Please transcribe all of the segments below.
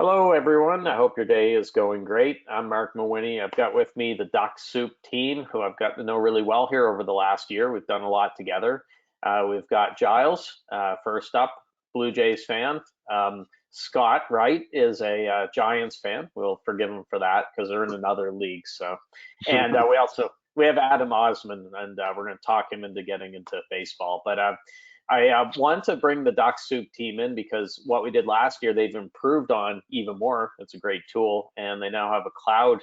Hello, everyone. I hope your day is going great. I'm Mark Mawhinney. I've got with me the Dux-Soup team, who I've gotten to know really well here over the last year. We've done a lot together. We've got Giles, first up, Blue Jays fan. Scott Wright is a Giants fan. We'll forgive him for that because they're in another league. And we have Adam Osman, and we're going to talk him into getting into baseball. But I want to bring the Dux-Soup team in because what we did last year, they've improved on even more. It's a great tool, and they now have a cloud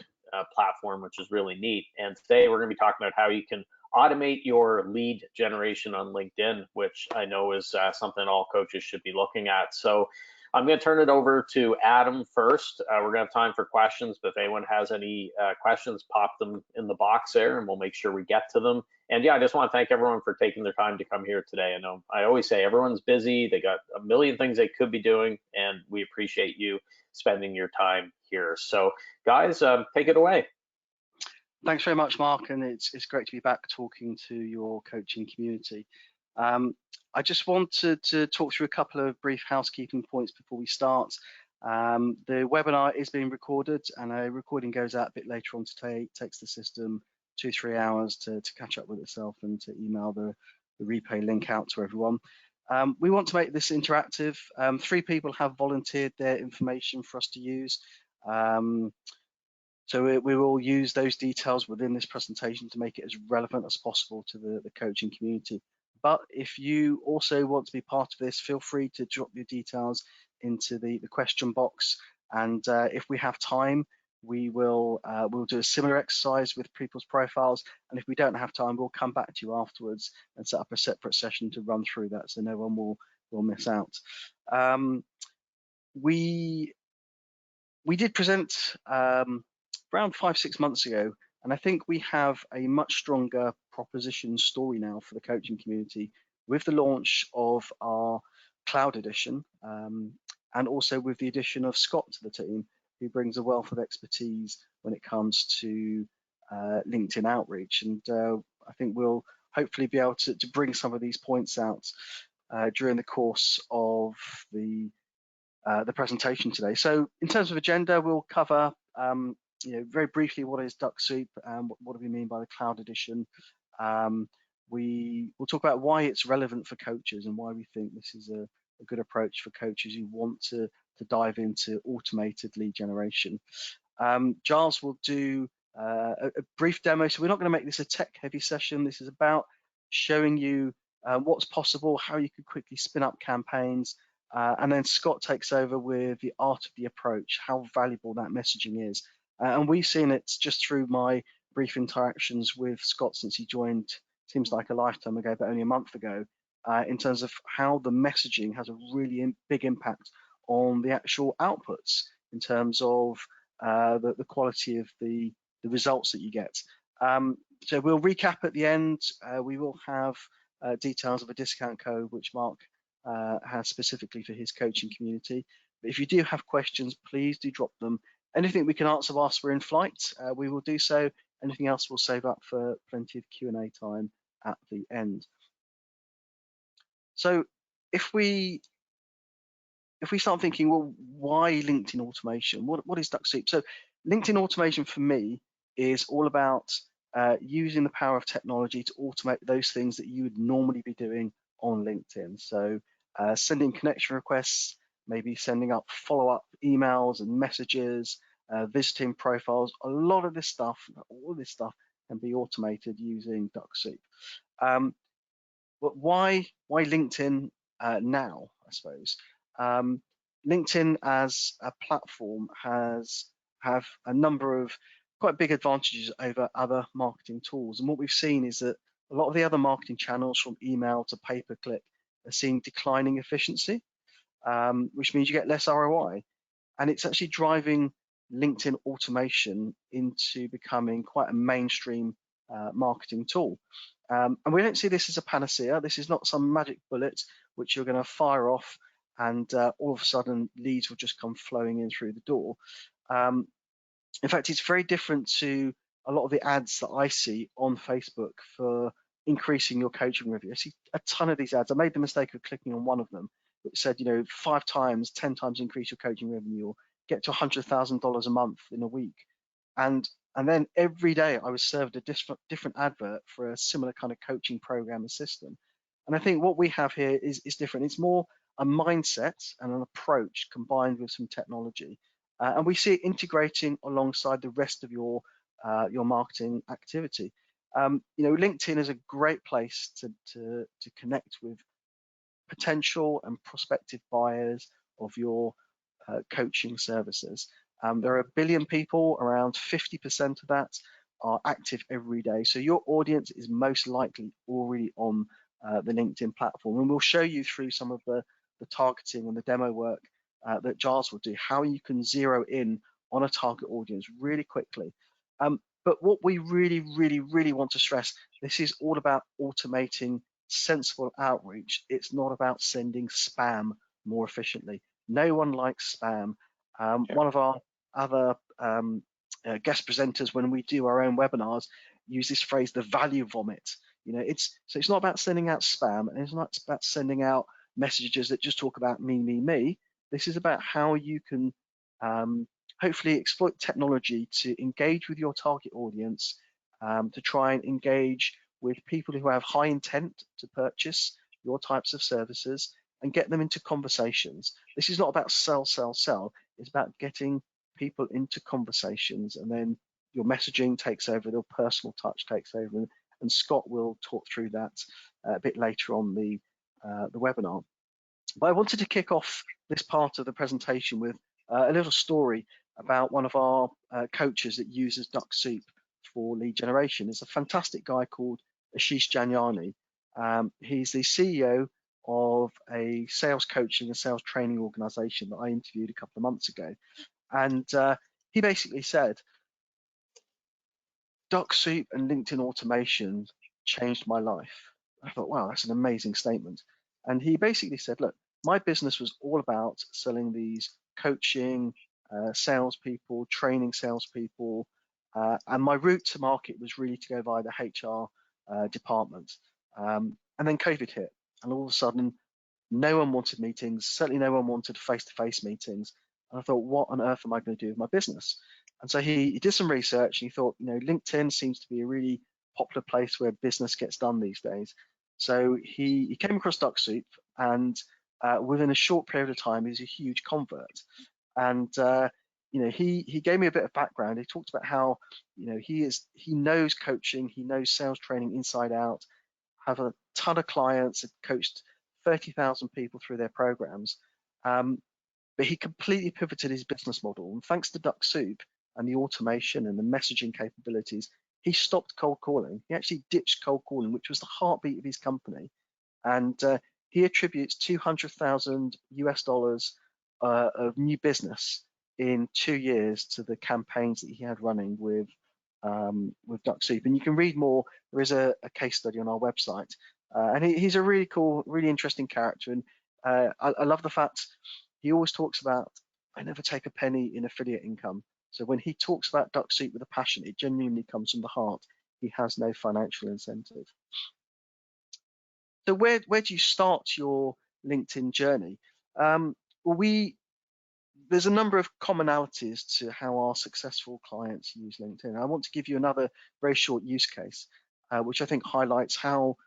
platform, which is really neat. And today we're going to be talking about how you can automate your lead generation on LinkedIn, which I know is something all coaches should be looking at. So I'm going to turn it over to Adam first. We're going to have time for questions, but if anyone has any questions, pop them in the box there, and we'll make sure we get to them. And yeah, I just want to thank everyone for taking their time to come here today. I know I always say everyone's busy. They got a million things they could be doing, and we appreciate you spending your time here. So guys, take it away. Thanks very much, Mark, and it's great to be back talking to your coaching community. I just wanted to talk through a couple of brief housekeeping points before we start. The webinar is being recorded, and a recording goes out a bit later on today. It takes the system 2-3 hours to catch up with itself and to email the replay link out to everyone. We want to make this interactive. 3 people have volunteered their information for us to use. So we will use those details within this presentation to make it as relevant as possible to the coaching community. But if you also want to be part of this, feel free to drop your details into the question box. And if we have time, we'll do a similar exercise with people's profiles. And if we don't have time, we'll come back to you afterwards and set up a separate session to run through that, so no one will miss out. We did present around 5-6 months ago, and I think we have a much stronger proposition story now for the coaching community with the launch of our cloud edition, and also with the addition of Scott to the team, who brings a wealth of expertise when it comes to LinkedIn outreach. And I think we'll hopefully be able to bring some of these points out during the course of the presentation today. So in terms of agenda, we'll cover very briefly what is Dux-Soup and what do we mean by the cloud edition. We will talk about why it's relevant for coaches and why we think this is a good approach for coaches who want to dive into automated lead generation. Giles will do a brief demo. So we're not going to make this a tech-heavy session. This is about showing you what's possible, how you could quickly spin up campaigns, and then Scott takes over with the art of the approach, how valuable that messaging is. And we've seen it just through my brief interactions with Scott since he joined, seems like a lifetime ago, but only a month ago, in terms of how the messaging has a really big impact on the actual outputs in terms of the quality of the results that you get. So we'll recap at the end. We will have details of a discount code, which Mark has specifically for his coaching community. But if you do have questions, please do drop them. Anything we can answer whilst we're in flight, we will do so. Anything else we'll save up for plenty of Q&A time at the end. So if we start thinking, well, why LinkedIn automation? What is Dux-Soup? So LinkedIn automation for me is all about using the power of technology to automate those things that you would normally be doing on LinkedIn. So sending connection requests, maybe sending up follow-up emails and messages, visiting profiles. A lot of this stuff, all of this stuff can be automated using Dux-Soup. But why LinkedIn now, I suppose? LinkedIn as a platform have a number of quite big advantages over other marketing tools. And what we've seen is that a lot of the other marketing channels, from email to pay-per-click, are seeing declining efficiency, which means you get less ROI. And it's actually driving LinkedIn automation into becoming quite a mainstream marketing tool. And we don't see this as a panacea. This is not some magic bullet which you're going to fire off and all of a sudden leads will just come flowing in through the door. In fact, it's very different to a lot of the ads that I see on Facebook for increasing your coaching revenue. I see a ton of these ads. I made the mistake of clicking on one of them, which said, 5 times, 10 times increase your coaching revenue, or get to $100,000 a month in a week. And then every day I was served a different advert for a similar kind of coaching program and system. And I think what we have here is different. It's more a mindset and an approach combined with some technology. And we see it integrating alongside the rest of your marketing activity. LinkedIn is a great place to connect with potential and prospective buyers of your coaching services. There are 1 billion people, around 50% of that are active every day. So your audience is most likely already on the LinkedIn platform. And we'll show you through some of the targeting and the demo work that Giles will do, how you can zero in on a target audience really quickly. But what we really, really, really want to stress, this is all about automating sensible outreach. It's not about sending spam more efficiently. No one likes spam. One of our other guest presenters, when we do our own webinars, use this phrase, the value vomit. It's not about sending out spam, and it's not about sending out messages that just talk about me, me, me. This is about how you can hopefully exploit technology to engage with your target audience, to try and engage with people who have high intent to purchase your types of services and get them into conversations. This is not about sell, sell, sell. It's about getting people into conversations, and then your messaging takes over, your personal touch takes over, and Scott will talk through that a bit later on the webinar. But I wanted to kick off this part of the presentation with a little story about one of our coaches that uses Dux-Soup for lead generation. It's a fantastic guy called Ashish Janyani. He's the CEO of a sales coaching and sales training organization that I interviewed a couple of months ago. And he basically said, Dux-Soup and LinkedIn automation changed my life. I thought, wow, that's an amazing statement. And he basically said, look, my business was all about selling these coaching, salespeople, training salespeople, and my route to market was really to go via the HR department. And then COVID hit, and all of a sudden, no one wanted meetings. Certainly, no one wanted face-to-face meetings. And I thought, what on earth am I going to do with my business? And so he did some research, and he thought, LinkedIn seems to be a really popular place where business gets done these days. So he came across Dux-Soup, and within a short period of time, he's a huge convert. And he gave me a bit of background. He talked about how he knows coaching, he knows sales training inside out, have a ton of clients, have coached 30,000 people through their programs. But he completely pivoted his business model, and thanks to Dux-Soup and the automation and the messaging capabilities, he stopped cold calling. He actually ditched cold calling, which was the heartbeat of his company. And he attributes $200,000 of new business in 2 years to the campaigns that he had running with Dux-Soup. And you can read more. There is a case study on our website. And he's a really cool, really interesting character. And I love the fact he always talks about, I never take a penny in affiliate income. So when he talks about Dux-Soup with a passion, it genuinely comes from the heart. He has no financial incentive. So where do you start your LinkedIn journey? There's a number of commonalities to how our successful clients use LinkedIn. I want to give you another very short use case, which I think highlights how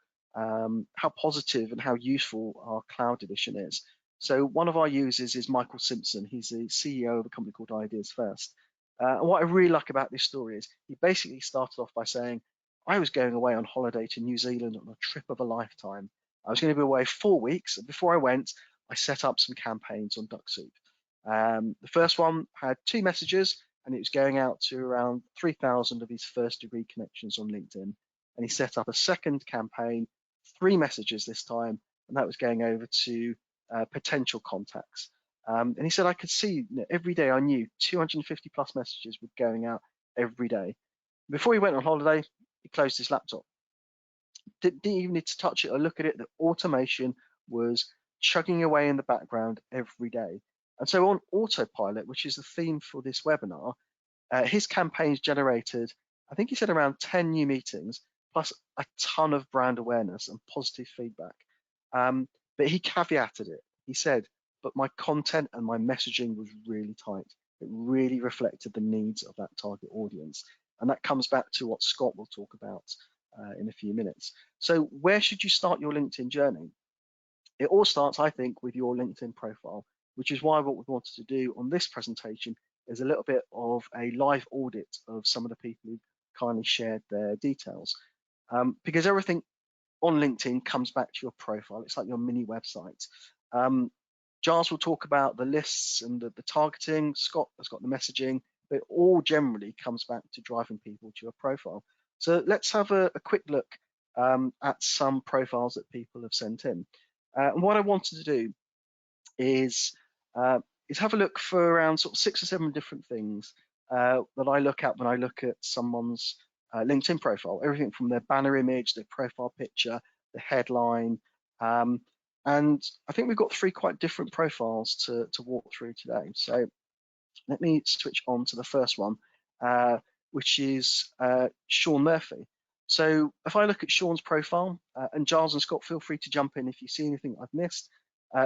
positive and how useful our cloud edition is. So one of our users is Michael Simpson. He's the CEO of a company called Ideas First. And what I really like about this story is he basically started off by saying, I was going away on holiday to New Zealand on a trip of a lifetime. I was going to be away 4 weeks. And before I went, I set up some campaigns on Dux-Soup. The first one had 2 messages, and it was going out to around 3,000 of his first degree connections on LinkedIn. And he set up a second campaign, 3 messages this time, and that was going over to potential contacts. And he said, I could see every day I knew 250 plus messages were going out every day. Before he went on holiday, he closed his laptop. Didn't even need to touch it or look at it. The automation was chugging away in the background every day. And so on autopilot, which is the theme for this webinar, his campaigns generated, I think he said around 10 new meetings, plus a ton of brand awareness and positive feedback. But he caveated it. He said, but my content and my messaging was really tight. It really reflected the needs of that target audience. And that comes back to what Scott will talk about in a few minutes. So where should you start your LinkedIn journey? It all starts, I think, with your LinkedIn profile, which is why what we wanted to do on this presentation is a little bit of a live audit of some of the people who kindly shared their details. Because everything on LinkedIn comes back to your profile. It's like your mini website. Giles will talk about the lists and the targeting. Scott has got the messaging, but it all generally comes back to driving people to your profile. So let's have a quick look at some profiles that people have sent in. And what I wanted to do is have a look for around sort of 6 or 7 different things that I look at when I look at someone's LinkedIn profile. Everything from their banner image, their profile picture, the headline. And I think we've got 3 quite different profiles to walk through today. So let me switch on to the first one, which is Sean Murphy. So if I look at Sean's profile, and Giles and Scott, feel free to jump in if you see anything I've missed.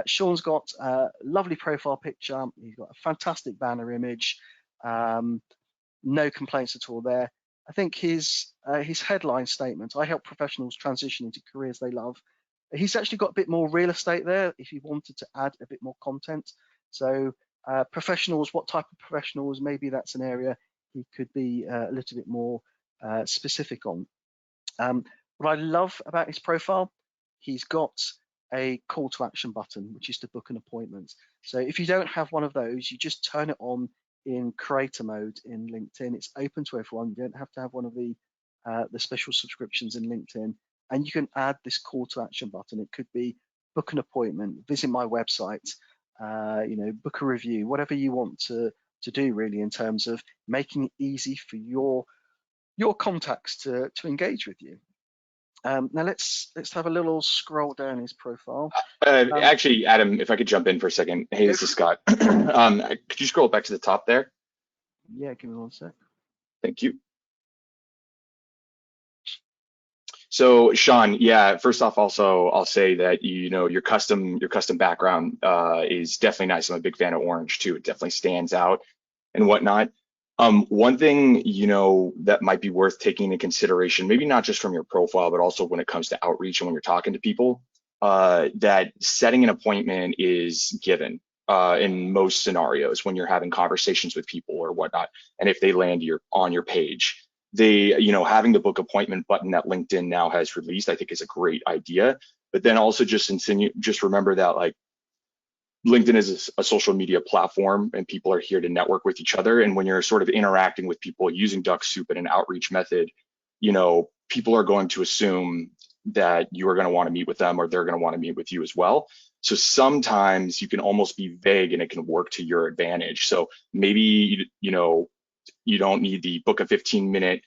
Sean's got a lovely profile picture. He's got a fantastic banner image. No complaints at all there. I think his headline statement, I help professionals transition into careers they love. He's actually got a bit more real estate there if you wanted to add a bit more content. So professionals, what type of professionals? Maybe that's an area he could be a little bit more specific on. What I love about his profile, he's got a call to action button, which is to book an appointment. So if you don't have one of those, you just turn it on in creator mode in LinkedIn. It's open to everyone. You don't have to have one of the special subscriptions in LinkedIn, and you can add this call to action button. It could be book an appointment, visit my website, book a review, whatever you want to do really in terms of making it easy for your contacts to engage with you. Now let's have a little scroll down his profile. Actually, Adam, if I could jump in for a second. Hey, this is Scott. Could you scroll back to the top there? Yeah, give me one sec. Thank you. So Sean, yeah, first off, also I'll say that your custom background is definitely nice. I'm a big fan of orange too. It definitely stands out and whatnot. One thing that might be worth taking into consideration, maybe not just from your profile, but also when it comes to outreach and when you're talking to people, that setting an appointment is given in most scenarios when you're having conversations with people or whatnot. And if they land on your page, having the book appointment button that LinkedIn now has released, I think is a great idea. But then also just remember that like LinkedIn is a social media platform and people are here to network with each other. And when you're sort of interacting with people using Dux-Soup in an outreach method, people are going to assume that you are going to want to meet with them or they're going to want to meet with you as well. So sometimes you can almost be vague and it can work to your advantage. So maybe, you don't need the book a 15-minute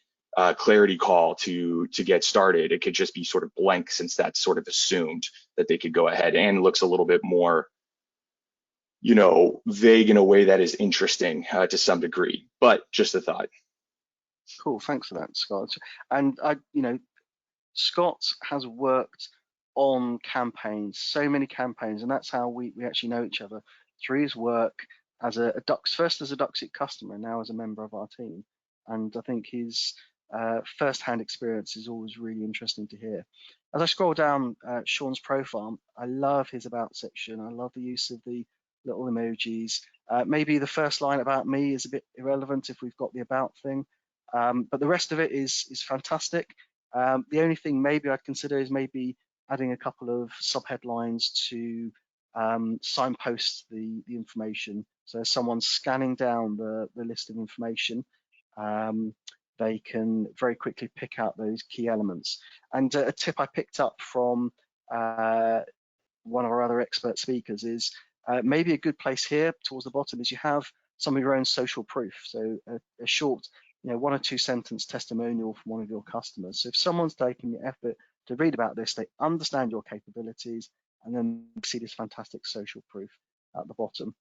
clarity call to get started. It could just be sort of blank since that's sort of assumed that they could go ahead, and looks a little bit more vague in a way that is interesting to some degree, but just a thought. Cool, thanks for that, Scott. And Scott has worked on campaigns, so many campaigns, and that's how we actually know each other, through his work as first as a Dux-Soup customer, and now as a member of our team. And I think his first-hand experience is always really interesting to hear. As I scroll down Sean's profile, I love his about section. I love the use of the little emojis. Maybe the first line about me is a bit irrelevant if we've got the about thing, but the rest of it is fantastic. The only thing maybe I'd consider is maybe adding a couple of subheadlines to signpost the information. So if someone's scanning down the list of information, they can very quickly pick out those key elements. And a tip I picked up from one of our other expert speakers is maybe a good place here towards the bottom is you have some of your own social proof. So a short, 1 or 2 sentence testimonial from one of your customers. So if someone's taking the effort to read about this, they understand your capabilities, and then see this fantastic social proof at the bottom.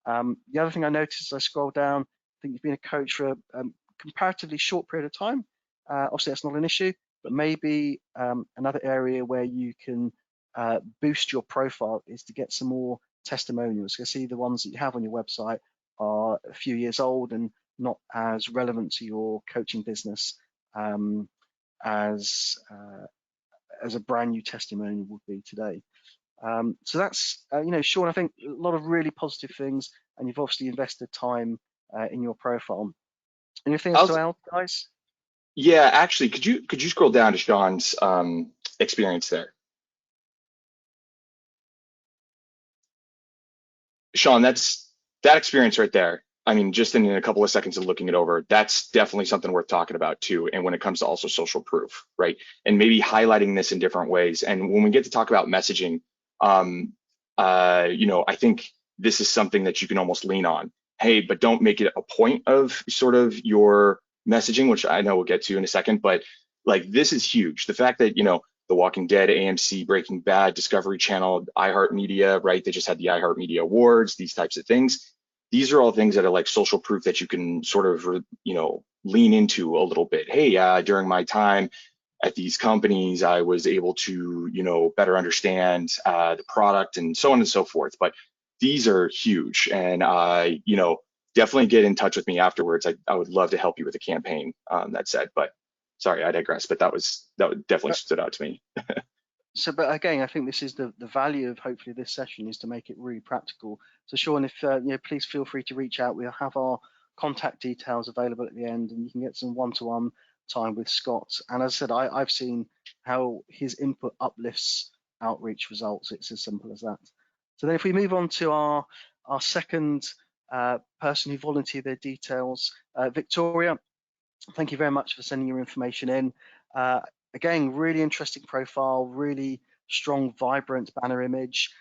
The other thing I noticed as I scroll down, I think you've been a coach for a comparatively short period of time. Obviously, that's not an issue, but maybe another area where you can boost your profile is to get some more testimonials. You can see the ones that you have on your website are a few years old and not as relevant to your coaching business as a brand new testimonial would be today. So that's, Sean, I think a lot of really positive things, and you've obviously invested time in your profile. Anything else to add, guys? Yeah, actually, could you scroll down to Sean's experience there? Sean, that experience right there. I mean, just in a couple of seconds of looking it over, that's definitely something worth talking about too. And when it comes to also social proof, right? And maybe highlighting this in different ways. And when we get to talk about messaging, I think this is something that you can almost lean on. Hey, but don't make it a point of sort of your messaging, which I know we'll get to in a second, but like this is huge. The fact that, The Walking Dead, AMC, Breaking Bad, Discovery Channel, iHeartMedia, right? They just had the iHeartMedia Awards, these types of things. These are all things that are like social proof that you can sort of, lean into a little bit. Hey, during my time at these companies, I was able to, better understand the product and so on and so forth. But these are huge, and definitely get in touch with me afterwards. I would love to help you with a campaign. That said, but sorry, I digress. But that definitely stood out to me. So, but again, I think this is the value of hopefully this session is to make it really practical. So, Sean, if please feel free to reach out. We'll have our contact details available at the end, and you can get some one-to-one time with Scott. And as I said, I've seen how his input uplifts outreach results. It's as simple as that. So then if we move on to our second person who volunteered their details, Victoria, thank you very much for sending your information in. Again, really interesting profile, really strong, vibrant banner image.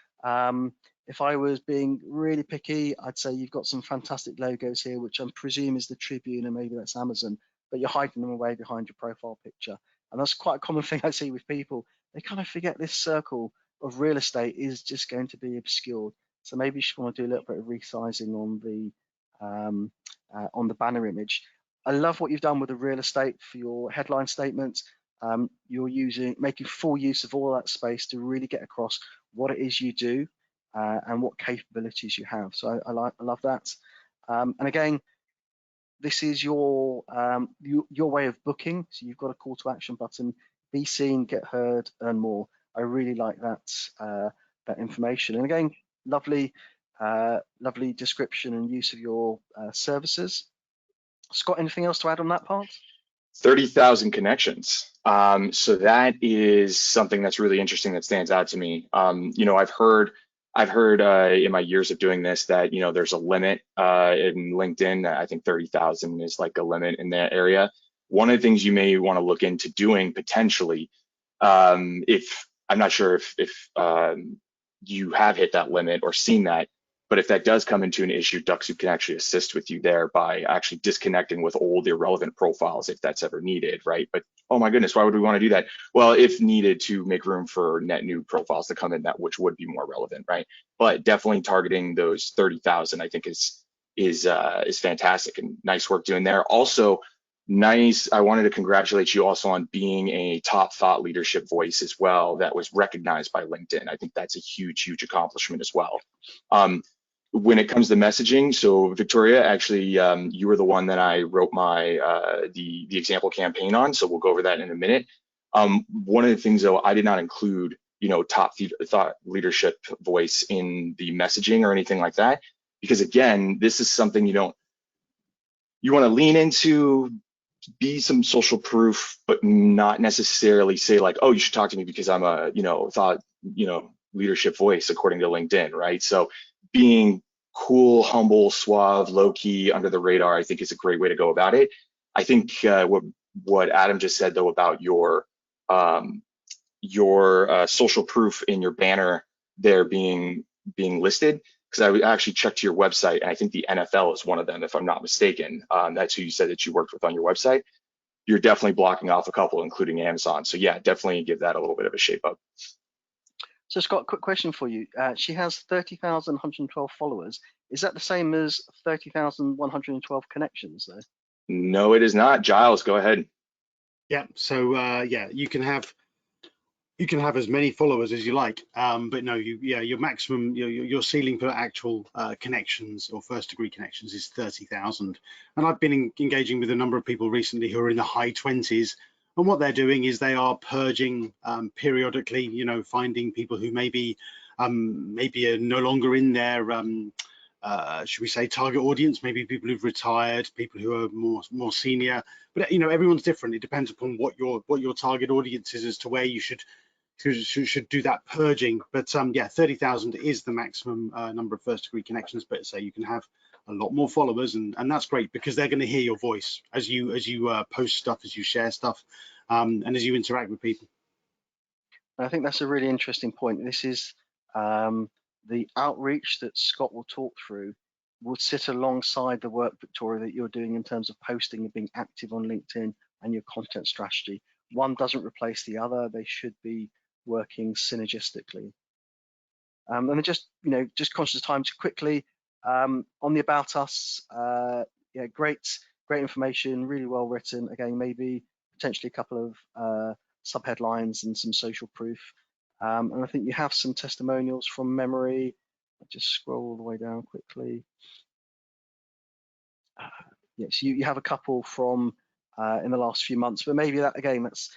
If I was being really picky, I'd say you've got some fantastic logos here, which I presume is the Tribune and maybe that's Amazon, but you're hiding them away behind your profile picture. And that's quite a common thing I see with people. They kind of forget this circle of real estate is just going to be obscured. So maybe you should want to do a little bit of resizing on the banner image. I love what you've done with the real estate for your headline statement. You're making full use of all that space to really get across what it is you do and what capabilities you have. So I love that. And again, this is your way of booking. So you've got a call to action button: be seen, get heard, earn more. I really like that information. And again, lovely description and use of your services. Scott, anything else to add on that part? 30,000 connections. So that is something that's really interesting that stands out to me. I've heard in my years of doing this that, there's a limit in LinkedIn. I think 30,000 is like a limit in that area. One of the things you may want to look into doing potentially, if I'm not sure if you have hit that limit or seen that, but if that does come into an issue, Dux-Soup can actually assist with you there by actually disconnecting with old irrelevant profiles if that's ever needed, right? But oh my goodness, why would we want to do that? Well, if needed to make room for net new profiles to come in that which would be more relevant, right? But definitely targeting those 30,000, I think is fantastic, and nice work doing there. Also, nice. I wanted to congratulate you also on being a top thought leadership voice as well. That was recognized by LinkedIn. I think that's a huge accomplishment as well. When it comes to messaging, so Victoria, actually, you were the one that I wrote my the example campaign on. So we'll go over that in a minute. One of the things though, I did not include, top thought leadership voice in the messaging or anything like that, because again, this is something you want to lean into, be some social proof, but not necessarily say like, oh, you should talk to me because I'm a, thought, leadership voice according to LinkedIn, right? So being cool, humble, suave, low key, under the radar, I think is a great way to go about it. I think what Adam just said though about your social proof in your banner there being listed, because I actually checked your website and I think the NFL is one of them, if I'm not mistaken. That's who you said that you worked with on your website. You're definitely blocking off a couple, including Amazon. So yeah, definitely give that a little bit of a shape up. So Scott, quick question for you. She has 30,112 followers. Is that the same as 30,112 connections though? No, it is not. Giles, go ahead. Yeah, so yeah, you can have you can have as many followers as you like, but no, your maximum, your ceiling for actual connections or first degree connections is 30,000. And I've been engaging with a number of people recently who are in the high 20s, and what they're doing is they are purging periodically, finding people who maybe are no longer in their should we say target audience, maybe people who've retired, people who are more senior, but everyone's different. It depends upon what your target audience is as to where you should do that purging. But yeah, 30,000 is the maximum number of first degree connections, but say you can have a lot more followers, and that's great because they're going to hear your voice as you post stuff, as you share stuff, and as you interact with people. I think that's a really interesting point. This is the outreach that Scott will talk through will sit alongside the work, Victoria, that you're doing in terms of posting and being active on LinkedIn and your content strategy. One doesn't replace the other. They should be working synergistically. And then just conscious of time to quickly on the About Us, yeah, great information, really well written. Again, maybe potentially a couple of subheadlines and some social proof. And I think you have some testimonials from memory. I'll just scroll all the way down quickly. Yes, you have a couple from in the last few months, but maybe that again, that's,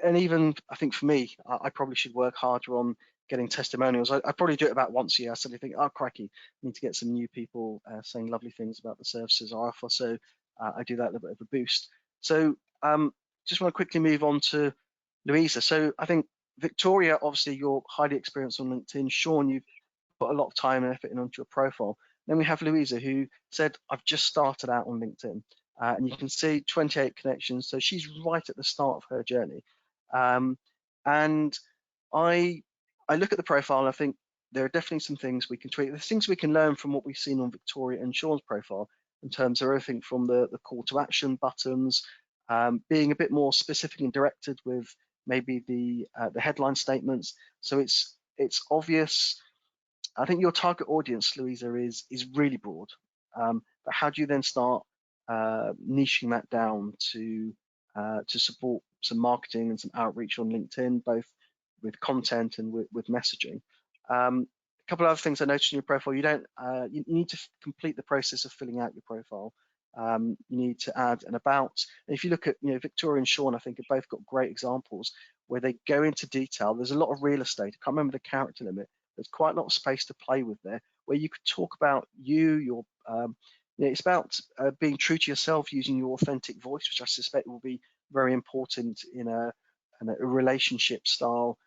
and even I think for me, I probably should work harder on getting testimonials. I probably do it about once a year. I suddenly think, oh crikey, I need to get some new people saying lovely things about the services I offer. So I do that a little bit of a boost. So just want to quickly move on to Louisa. So I think Victoria, obviously you're highly experienced on LinkedIn. Sean, you've put a lot of time and effort in onto your profile. Then we have Louisa, who said, I've just started out on LinkedIn. And you can see 28 connections. So she's right at the start of her journey. And I look at the profile and I think there are definitely some things we can tweak. There's things we can learn from what we've seen on Victoria and Sean's profile in terms of everything from the call to action buttons, being a bit more specific and directed with maybe the headline statements. So it's obvious. I think your target audience, Louisa, is really broad. But how do you then start niching that down to support some marketing and some outreach on LinkedIn, both with content and with messaging? A couple of other things I noticed in your profile: you don't you need to complete the process of filling out your profile. You need to add an about. And if you look at Victoria and Sean, I think have both got great examples where they go into detail. There's a lot of real estate. I can't remember the character limit. There's quite a lot of space to play with there, where you could talk about your it's about being true to yourself, using your authentic voice, which I suspect will be very important in a relationship style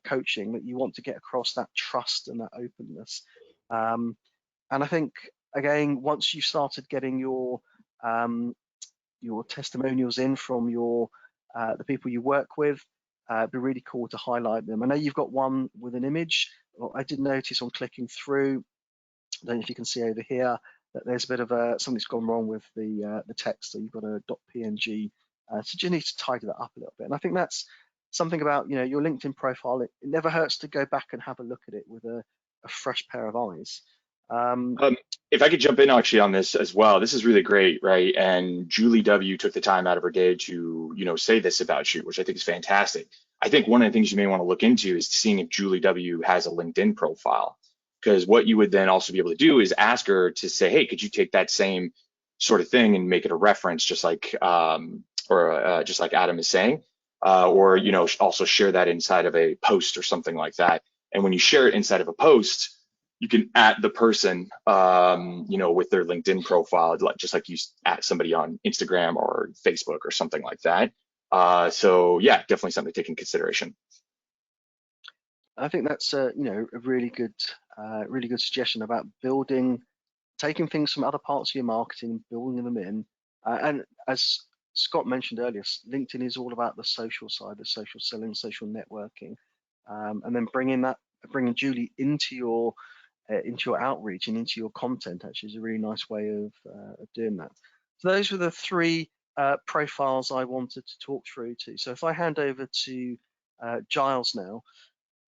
coaching, that you want to get across that trust and that openness. And I think again, once you've started getting your testimonials in from the people you work with, it'd be really cool to highlight them. I know you've got one with an image. I did notice on clicking through, I don't know if you can see over here, that there's a bit of something's gone wrong with the text. So you've got a .png. So you need to tidy that up a little bit. And I think that's something about your LinkedIn profile. It never hurts to go back and have a look at it with a fresh pair of eyes. If I could jump in actually on this as well, this is really great, right? And Julie W took the time out of her day to, say this about you, which I think is fantastic. I think one of the things you may want to look into is seeing if Julie W has a LinkedIn profile, because what you would then also be able to do is ask her to say, hey, could you take that same sort of thing and make it a reference, just like just like Adam is saying, or also share that inside of a post or something like that. And when you share it inside of a post, you can at the person, with their LinkedIn profile, just like you at somebody on Instagram or Facebook or something like that. So yeah, definitely something to take in consideration. I think that's a really good suggestion about taking things from other parts of your marketing, building them in. And as Scott mentioned earlier, LinkedIn is all about the social side, the social selling, social networking, and then bringing Julie into your outreach and into your content actually is a really nice way of doing that. So those were the three profiles I wanted to talk through to. So if I hand over to Giles now,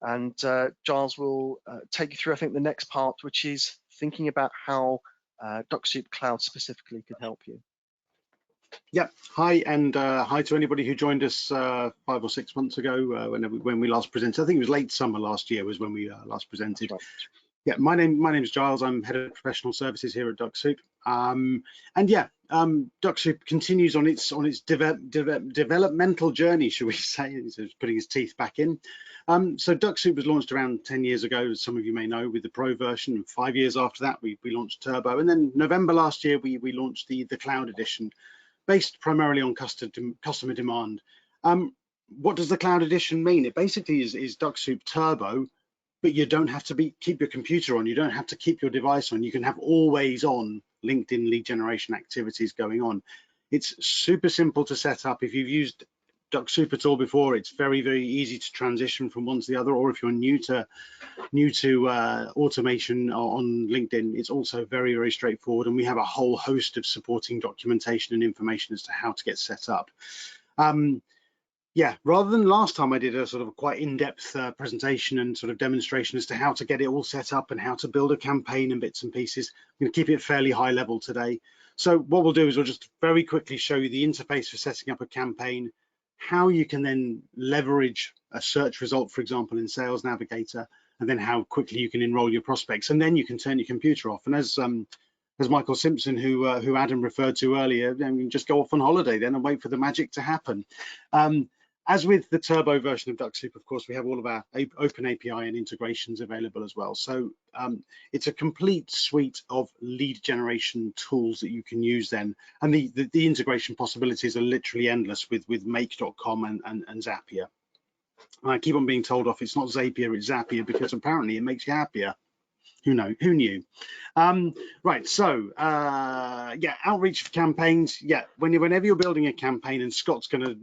and Giles will take you through, I think, the next part, which is thinking about how Dux-Soup Cloud specifically could help you. Yep. Hi, and hi to anybody who joined us 5 or 6 months ago when we last presented. I think it was late summer last year was when we last presented. Right. Yeah, my name is Giles. I'm head of professional services here at Dux-Soup. And yeah, Dux-Soup continues on its developmental journey, shall we say? He's putting his teeth back in. So Dux-Soup was launched around 10 years ago, as some of you may know, with the Pro version. And 5 years after that, we launched Turbo, and then November last year we launched the Cloud Edition, based primarily on customer demand. What does the Cloud Edition mean? It basically is Dux-Soup Turbo, but you don't have to keep your computer on. You don't have to keep your device on. You can have always on LinkedIn lead generation activities going on. It's super simple to set up. If you've used Dux-Soup at all before, it's very, very easy to transition from one to the other. Or if you're new to automation on LinkedIn, it's also very, very straightforward. And we have a whole host of supporting documentation and information as to how to get set up. Yeah, rather than last time I did a sort of quite in-depth presentation and sort of demonstration as to how to get it all set up and how to build a campaign and bits and pieces, I'm going to keep it fairly high level today. So what we'll do is we'll just very quickly show you the interface for setting up a campaign, how you can then leverage a search result, for example, in Sales Navigator, and then how quickly you can enroll your prospects, and then you can turn your computer off. And as Michael Simpson, who Adam referred to earlier, you can just go off on holiday then and wait for the magic to happen. As with the Turbo version of Dux-Soup, of course, we have all of our open API and integrations available as well. So it's a complete suite of lead generation tools that you can use then. And the integration possibilities are literally endless with make.com and Zapier. I keep on being told off, it's not Zapier, it's Zapier, because apparently it makes you happier. Who knew? Right, so yeah, outreach for campaigns. Yeah, whenever you're building a campaign, and Scott's gonna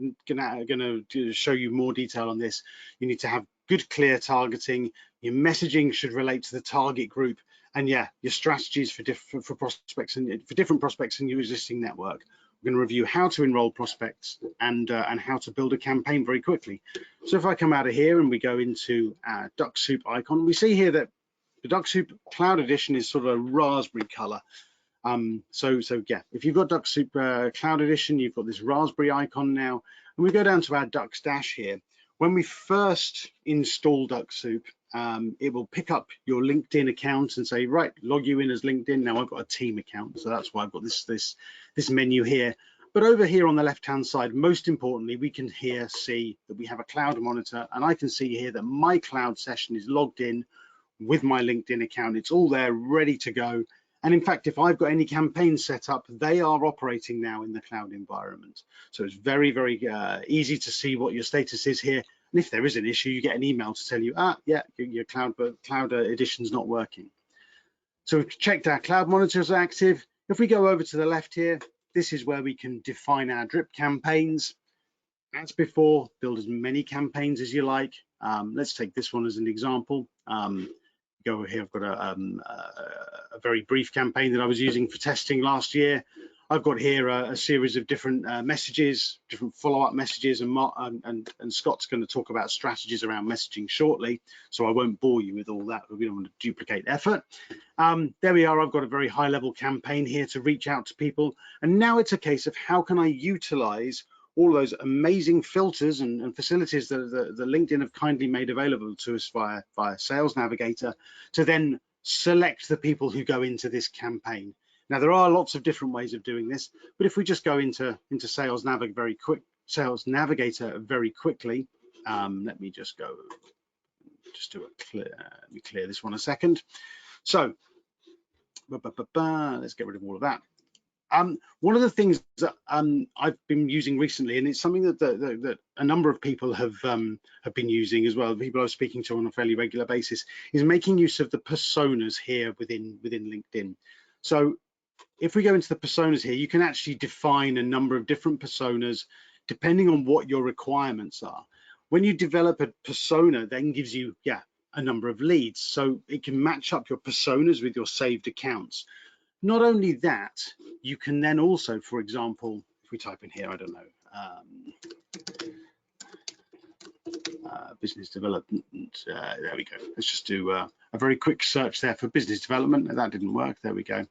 show you more detail on this, you need to have good, clear targeting. Your messaging should relate to the target group, and yeah, your strategies for different prospects in your existing network. We're going to review how to enroll prospects and how to build a campaign very quickly. So if I come out of here and we go into our Dux-Soup icon, we see here that the Dux-Soup Cloud Edition is sort of a raspberry color. So yeah, if you've got Dux-Soup Cloud Edition, you've got this raspberry icon now. And we go down to our Dux Dash here. When we first install Dux-Soup, it will pick up your LinkedIn account and say, right, log you in as LinkedIn. Now I've got a team account, so that's why I've got this menu here. But over here on the left-hand side, most importantly, we can here see that we have a cloud monitor, and I can see here that my cloud session is logged in with my LinkedIn account. It's all there ready to go. And in fact, if I've got any campaigns set up, they are operating now in the cloud environment. So it's very, very easy to see what your status is here. And if there is an issue, you get an email to tell you, yeah, your cloud edition's not working. So we've checked our cloud monitors are active. If we go over to the left here, this is where we can define our drip campaigns. As before, build as many campaigns as you like. Let's take this one as an example. Go over here, I've got a very brief campaign that I was using for testing last year. I've got here a series of different messages, different follow-up messages, and Scott's going to talk about strategies around messaging shortly, so I won't bore you with all that. We don't want to duplicate effort. There we are. I've got a very high-level campaign here to reach out to people, and now it's a case of how can I utilize all those amazing filters and facilities that the LinkedIn have kindly made available to us via Sales Navigator to then select the people who go into this campaign. Now, there are lots of different ways of doing this, but if we just go into Sales Navigator very quickly, let me just do a clear. Let me clear this one a second. So, let's get rid of all of that. One of the things that I've been using recently, and it's something that a number of people have been using as well, people I was speaking to on a fairly regular basis, is making use of the personas here within LinkedIn. So if we go into the personas here, you can actually define a number of different personas depending on what your requirements are. When you develop a persona, then gives you a number of leads, so it can match up your personas with your saved accounts. Not only that, you can then also, for example, if we type in here, I don't know, business development, there we go. Let's just do a very quick search there for business development. That didn't work, there we go.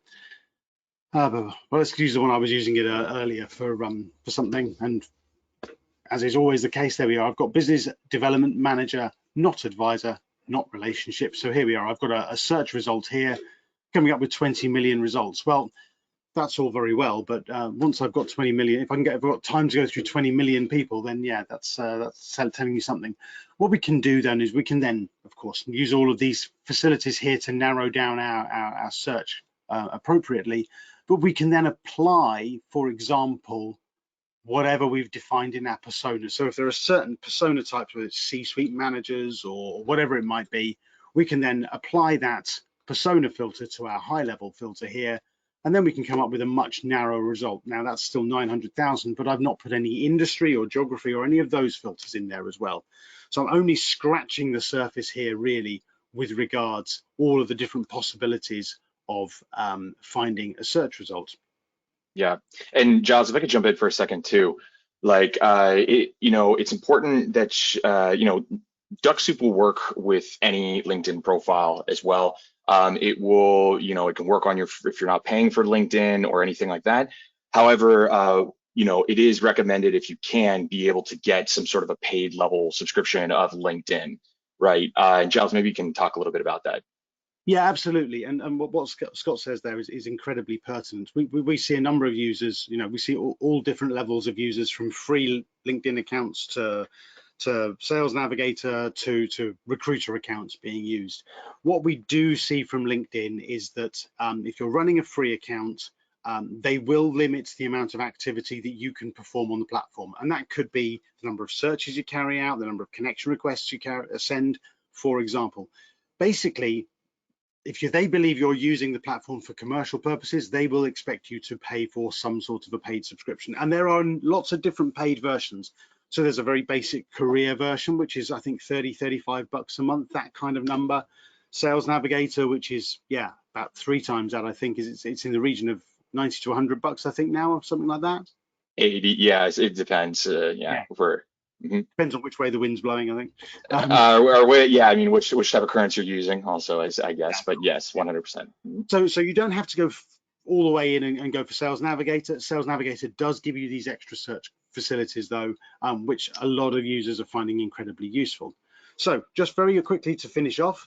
Well, let's use the one I was using it earlier for something. And as is always the case, there we are. I've got business development manager, not advisor, not relationship. So here we are. I've got a search result here coming up with 20 million results. Well, that's all very well, but once I've got 20 million, if I've got time to go through 20 million people, then yeah, that's telling you something. What we can do then is we can then, of course, use all of these facilities here to narrow down our search appropriately, but we can then apply, for example, whatever we've defined in our persona. So if there are certain persona types, whether it's C-suite managers or whatever it might be, we can then apply that persona filter to our high level filter here, and then we can come up with a much narrower result. Now that's still 900,000, but I've not put any industry or geography or any of those filters in there as well. So I'm only scratching the surface here really with regards all of the different possibilities of finding a search result. Yeah, and Giles, if I could jump in for a second too, like it's important that Dux-Soup will work with any LinkedIn profile as well. It will, it can work on if you're not paying for LinkedIn or anything like that. However, it is recommended if you can be able to get some sort of a paid level subscription of LinkedIn, right? And Giles, maybe you can talk a little bit about that. Yeah, absolutely. And what Scott says there is incredibly pertinent. We see a number of users, we see all different levels of users, from free LinkedIn accounts to Sales Navigator to recruiter accounts being used. What we do see from LinkedIn is that if you're running a free account, they will limit the amount of activity that you can perform on the platform. And that could be the number of searches you carry out, the number of connection requests you send, for example. Basically, if they believe you're using the platform for commercial purposes, they will expect you to pay for some sort of a paid subscription. And there are lots of different paid versions. So there's a very basic career version, which is, I think, 35 bucks a month, that kind of number. Sales Navigator, which is, yeah, about 3 times that, I think, it's in the region of 90 to 100 bucks, I think now, or something like that. 80, yeah, it depends. Yeah. Depends on which way the wind's blowing, I think. Yeah, I mean, which type of currency you're using also, I guess, but yes, 100%. So you don't have to go all the way in and go for Sales Navigator. Sales Navigator does give you these extra search facilities though, which a lot of users are finding incredibly useful. So just very quickly to finish off,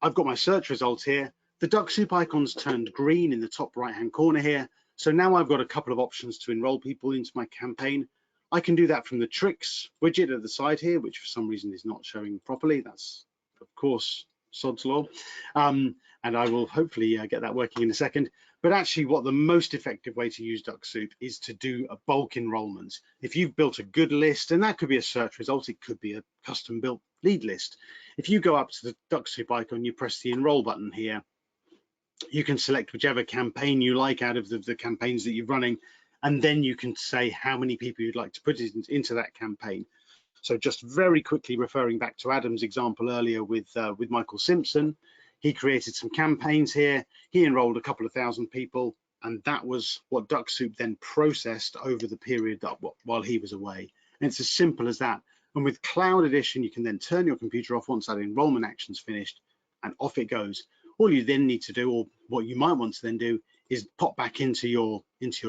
I've got my search results here. The Dux-Soup icon's turned green in the top right-hand corner here. So now I've got a couple of options to enroll people into my campaign. I can do that from the tricks widget at the side here, which for some reason is not showing properly. That's, of course, sod's law. And I will hopefully get that working in a second. But actually, what the most effective way to use Dux-Soup is to do a bulk enrollment. If you've built a good list, and that could be a search result, it could be a custom built lead list. If you go up to the Dux-Soup icon, you press the enroll button here, you can select whichever campaign you like out of the campaigns that you're running, and then you can say how many people you'd like to put into that campaign. So just very quickly referring back to Adam's example earlier with Michael Simpson, he created some campaigns here. He enrolled a couple of thousand people, and that was what Dux-Soup then processed over the period that while he was away. And it's as simple as that. And with Cloud Edition, you can then turn your computer off once that enrollment action's finished, and off it goes. All you then need to do, or what you might want to then do, is pop back into your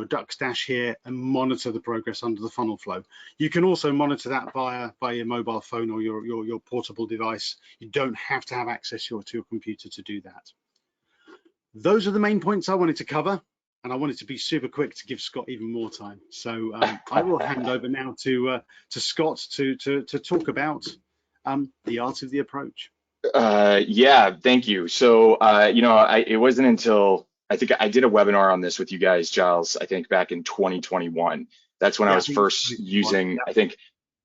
Dux dash here and monitor the progress under the funnel flow. You can also monitor that via your mobile phone or your portable device. You don't have to have access to your computer to do that. Those are the main points I wanted to cover, and I wanted to be super quick to give Scott even more time. So I will hand over now to Scott to talk about the art of the approach. Yeah, thank you. So it wasn't until I think I did a webinar on this with you guys, Giles, I think back in 2021. That's when I was first using, I think,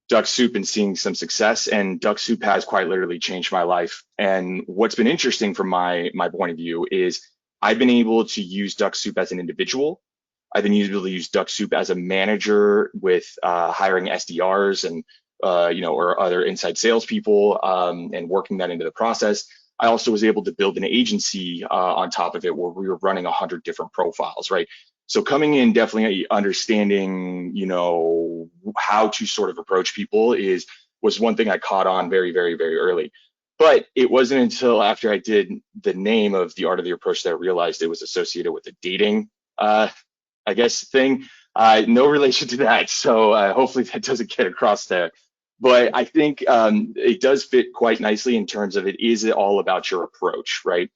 Dux-Soup and seeing some success, and Dux-Soup has quite literally changed my life. And what's been interesting from my point of view is I've been able to use Dux-Soup as an individual. I've been able to use Dux-Soup as a manager with hiring SDRs and or other inside salespeople and working that into the process. I also was able to build an agency on top of it where we were running 100 different profiles, right? So coming in, definitely understanding, how to sort of approach people was one thing I caught on very, very, very early. But it wasn't until after I did the name of the art of the approach that I realized it was associated with a dating I guess, thing. No relation to that. So hopefully that doesn't get across there. But I think it does fit quite nicely in terms of it is all about your approach, right?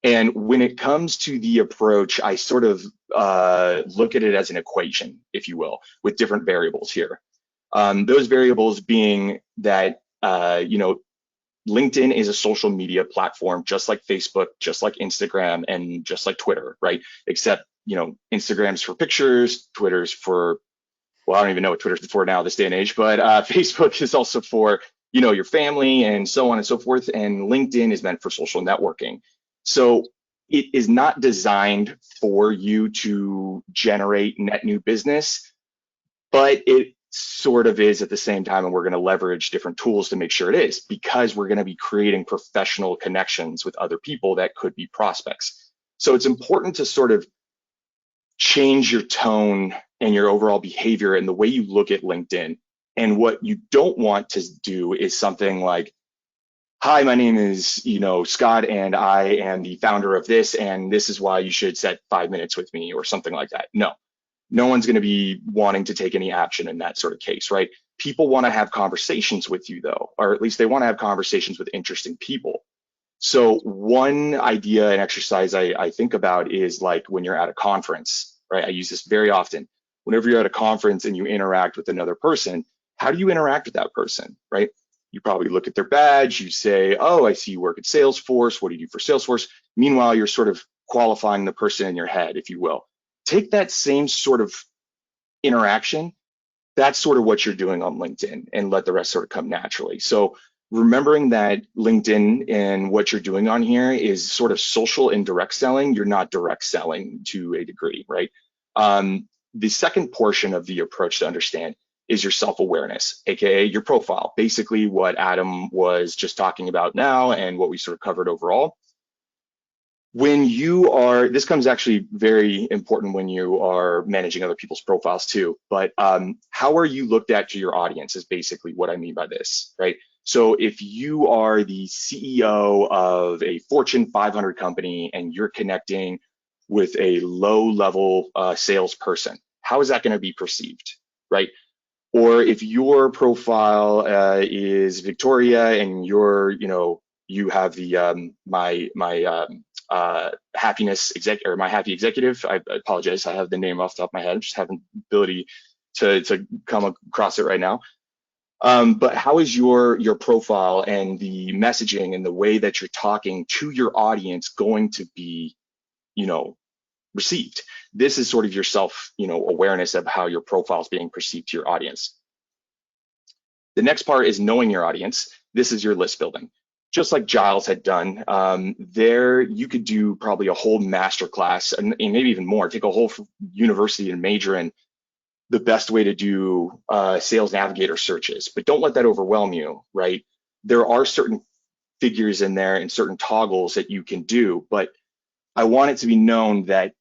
And when it comes to the approach, I sort of look at it as an equation, if you will, with different variables here. Those variables being that, LinkedIn is a social media platform, just like Facebook, just like Instagram, and just like Twitter, right? Except, Instagram's for pictures, Twitter's for, well, I don't even know what Twitter's for now this day and age, but Facebook is also for, your family and so on and so forth. And LinkedIn is meant for social networking. So it is not designed for you to generate net new business, but it sort of is at the same time, and we're going to leverage different tools to make sure it is, because we're going to be creating professional connections with other people that could be prospects. So it's important to sort of change your tone and your overall behavior and the way you look at LinkedIn. And what you don't want to do is something like, hi, my name is, Scott, and I am the founder of this, and this is why you should set 5 minutes with me, or something like that. No one's going to be wanting to take any action in that sort of case, right? People want to have conversations with you, though, or at least they want to have conversations with interesting people. So one idea and exercise I think about is like when you're at a conference, right? I use this very often. Whenever you're at a conference and you interact with another person, how do you interact with that person, right? You probably look at their badge, you say, oh, I see you work at Salesforce. What do you do for Salesforce? Meanwhile, you're sort of qualifying the person in your head, if you will. Take that same sort of interaction. That's sort of what you're doing on LinkedIn, and let the rest sort of come naturally. So remembering that LinkedIn and what you're doing on here is sort of social and direct selling. You're not direct selling to a degree, right? The second portion of the approach to understand is your self-awareness, aka your profile. Basically what Adam was just talking about now and what we sort of covered overall. When you are, this comes actually very important when you are managing other people's profiles too, but how are you looked at to your audience is basically what I mean by this, right? So if you are the CEO of a Fortune 500 company and you're connecting with a low-level salesperson, how is that going to be perceived, right? Or if your profile is Victoria and you're, you have the happiness executive, or my happy executive. I apologize, I have the name off the top of my head. I just haven't the ability to come across it right now. But how is your profile and the messaging and the way that you're talking to your audience going to be, received? This is sort of your awareness of how your profile is being perceived to your audience. The next part is knowing your audience. This is your list building. Just like Giles had done, there you could do probably a whole master class and maybe even more, take a whole university and major in the best way to do sales navigator searches, but don't let that overwhelm you, right? There are certain figures in there and certain toggles that you can do, but I want it to be known that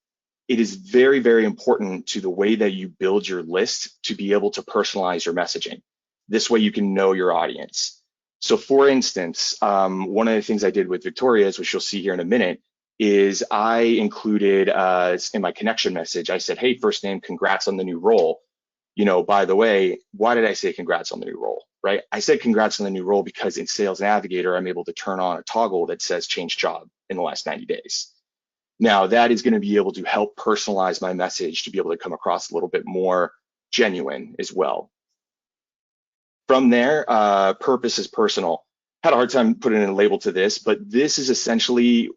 it is very, very important to the way that you build your list to be able to personalize your messaging. This way you can know your audience. So for instance, one of the things I did with Victoria's, which you'll see here in a minute, is I included in my connection message, I said, hey, first name, congrats on the new role. By the way, why did I say congrats on the new role, right? I said congrats on the new role because in Sales Navigator, I'm able to turn on a toggle that says change job in the last 90 days. Now that is going to be able to help personalize my message to be able to come across a little bit more genuine as well. From there, purpose is personal. Had a hard time putting a label to this, but this is essentially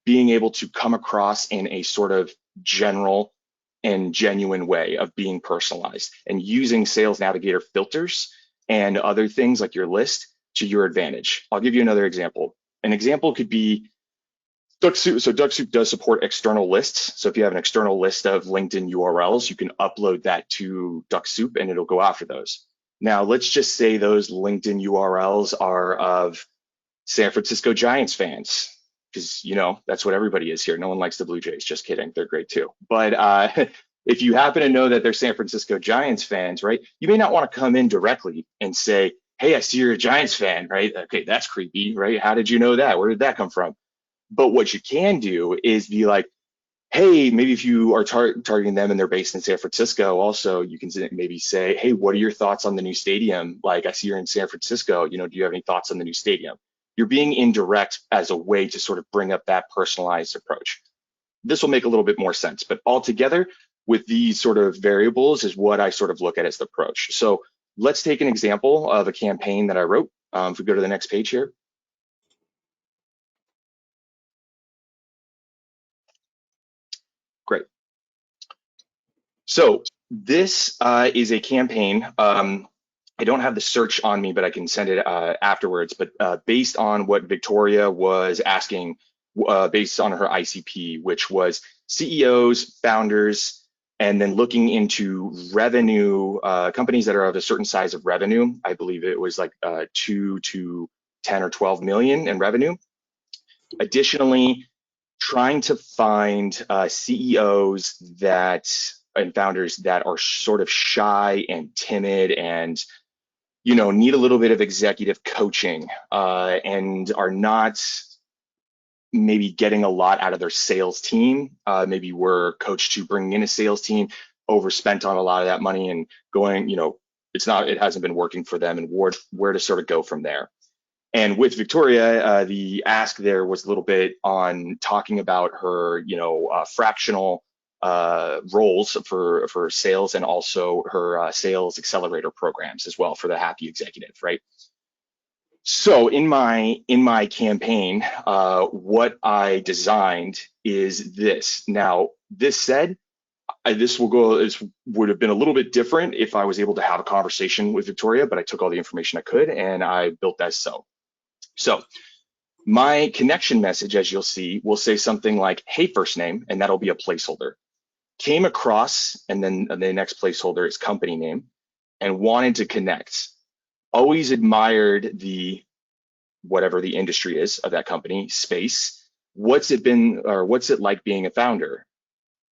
being able to come across in a sort of general and genuine way of being personalized and using Sales Navigator filters and other things like your list to your advantage. I'll give you another example. An example could be Dux-Soup. So Dux-Soup does support external lists. So if you have an external list of LinkedIn URLs, you can upload that to Dux-Soup and it'll go after those. Now, let's just say those LinkedIn URLs are of San Francisco Giants fans, because, that's what everybody is here. No one likes the Blue Jays. Just kidding. They're great too. But if you happen to know that they're San Francisco Giants fans, right, you may not want to come in directly and say, hey, I see you're a Giants fan, right? Okay, that's creepy, right? How did you know that? Where did that come from? But what you can do is be like, hey, maybe if you are targeting them and they're based in San Francisco, also you can maybe say, hey, what are your thoughts on the new stadium? Like, I see you're in San Francisco, do you have any thoughts on the new stadium? You're being indirect as a way to sort of bring up that personalized approach. This will make a little bit more sense, but altogether with these sort of variables is what I sort of look at as the approach. So let's take an example of a campaign that I wrote. If we go to the next page here. Great. So this is a campaign. I don't have the search on me, but I can send it afterwards. But based on what Victoria was asking, based on her ICP, which was CEOs, founders, and then looking into revenue, companies that are of a certain size of revenue. I believe it was like 2 to 10 or 12 million in revenue. Additionally, trying to find CEOs and founders that are sort of shy and timid and need a little bit of executive coaching and are not maybe getting a lot out of their sales team. Maybe were coached to bring in a sales team, overspent on a lot of that money and going, it hasn't been working for them, and where to sort of go from there. And with Victoria, the ask there was a little bit on talking about her, fractional roles for sales, and also her sales accelerator programs as well for the happy executive, right? So in my campaign, what I designed is this. Now, this said, this would have been a little bit different if I was able to have a conversation with Victoria, but I took all the information I could and I built as so. So my connection message, as you'll see, will say something like, hey, first name, and that'll be a placeholder. Came across, and then the next placeholder is company name, and wanted to connect. Always admired whatever the industry is of that company, space. What's it like being a founder?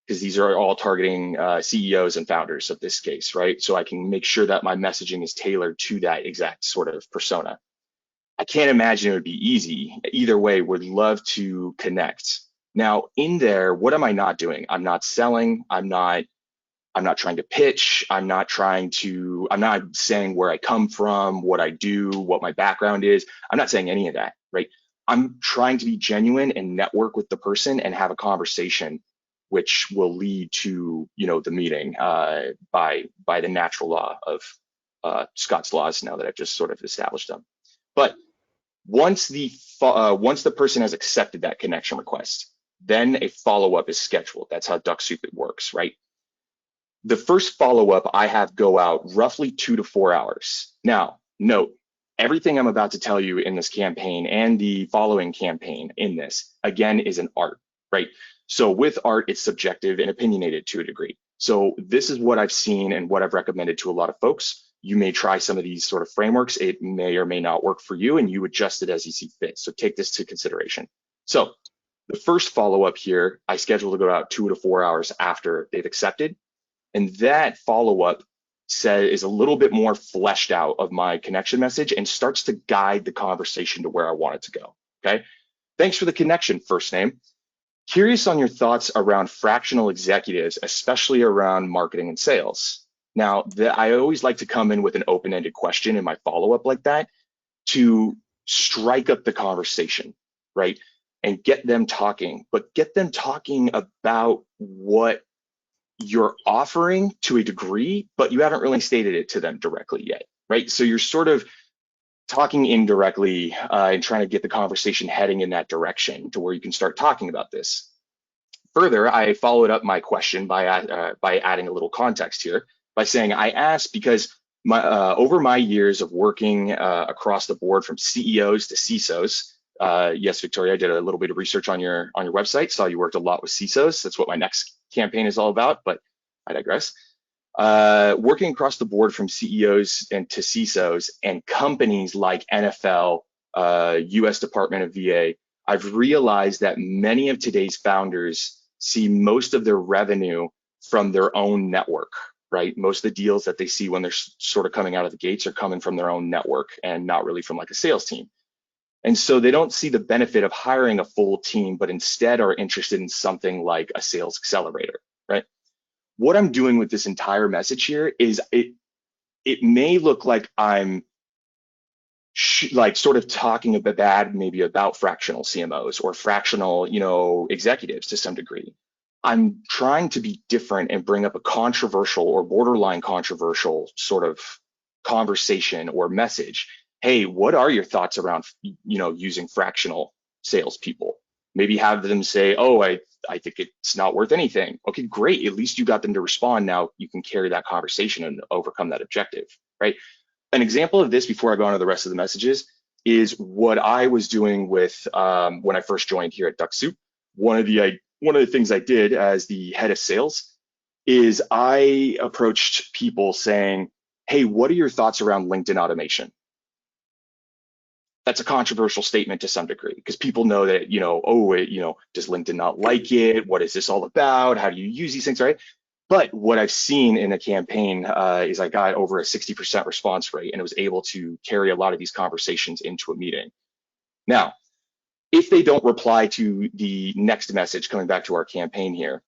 Because these are all targeting CEOs and founders of this case, right? So I can make sure that my messaging is tailored to that exact sort of persona. I can't imagine it would be easy. Either way, would love to connect. Now, in there, what am I not doing? I'm not selling. I'm not trying to pitch. I'm not saying where I come from, what I do, what my background is. I'm not saying any of that, right? I'm trying to be genuine and network with the person and have a conversation, which will lead to, the meeting by the natural law of Scott's laws, now that I've just sort of established them. But once the person has accepted that connection request, then a follow-up is scheduled. That's how Dux-Soup works, right? The first follow-up I have go out roughly 2 to 4 hours. Now, note, everything I'm about to tell you in this campaign and the following campaign in this, again, is an art, right? So with art, it's subjective and opinionated to a degree. So this is what I've seen and what I've recommended to a lot of folks. You may try some of these sort of frameworks. It may or may not work for you, and you adjust it as you see fit. So take this to consideration. So the first follow-up here, I schedule to go out 2 to 4 hours after they've accepted. And that follow-up is a little bit more fleshed out of my connection message and starts to guide the conversation to where I want it to go, okay? Thanks for the connection, first name. Curious on your thoughts around fractional executives, especially around marketing and sales. Now, I always like to come in with an open-ended question in my follow-up like that to strike up the conversation, right? And get them talking, but get them talking about what you're offering to a degree, but you haven't really stated it to them directly yet, right? So you're sort of talking indirectly and trying to get the conversation heading in that direction to where you can start talking about this. Further, I followed up my question by adding a little context here by saying I asked because over my years of working across the board from CEOs to CISOs, yes, Victoria, I did a little bit of research on your website, saw you worked a lot with CISOs. That's what my next campaign is all about, but I digress. Working across the board from CEOs and to CISOs and companies like NFL, US Department of VA, I've realized that many of today's founders see most of their revenue from their own network, right? Most of the deals that they see when they're sort of coming out of the gates are coming from their own network and not really from like a sales team. And so they don't see the benefit of hiring a full team, but instead are interested in something like a sales accelerator, right? What I'm doing with this entire message here is it may look like I'm like sort of talking a bit bad maybe about fractional CMOs or fractional, executives to some degree. I'm trying to be different and bring up a controversial or borderline controversial sort of conversation or message. Hey, what are your thoughts around, using fractional salespeople? Maybe have them say, oh, I think it's not worth anything. Okay, great. At least you got them to respond. Now you can carry that conversation and overcome that objective, right? An example of this before I go on to the rest of the messages is what I was doing with when I first joined here at Dux-Soup. One of the things I did as the head of sales is I approached people saying, hey, what are your thoughts around LinkedIn automation? That's a controversial statement to some degree because people know that, does LinkedIn not like it? What is this all about? How do you use these things, right? But what I've seen in a campaign is I got over a 60% response rate and was able to carry a lot of these conversations into a meeting. Now, if they don't reply to the next message, coming back to our campaign here,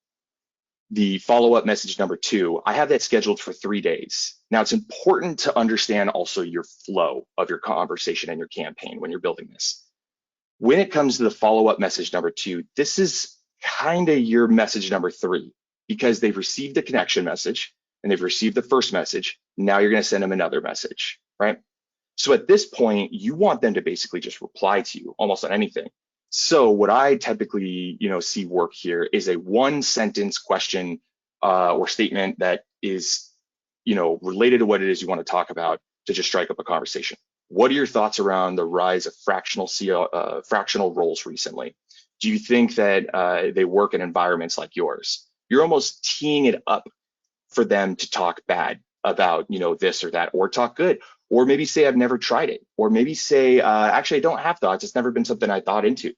the follow-up message number 2, I have that scheduled for 3 days. Now, it's important to understand also your flow of your conversation and your campaign when you're building this. When it comes to the follow-up message number 2, this is kind of your message number 3 because they've received the connection message and they've received the first message. Now you're going to send them another message, right? So at this point, you want them to basically just reply to you almost on anything. So what I typically, see work here is a 1-sentence question or statement that is, related to what it is you want to talk about to just strike up a conversation. What are your thoughts around the rise of fractional roles recently? Do you think that they work in environments like yours? You're almost teeing it up for them to talk bad about, this or that, or talk good. Or maybe say, I've never tried it. Or maybe say, actually, I don't have thoughts. It's never been something I thought into.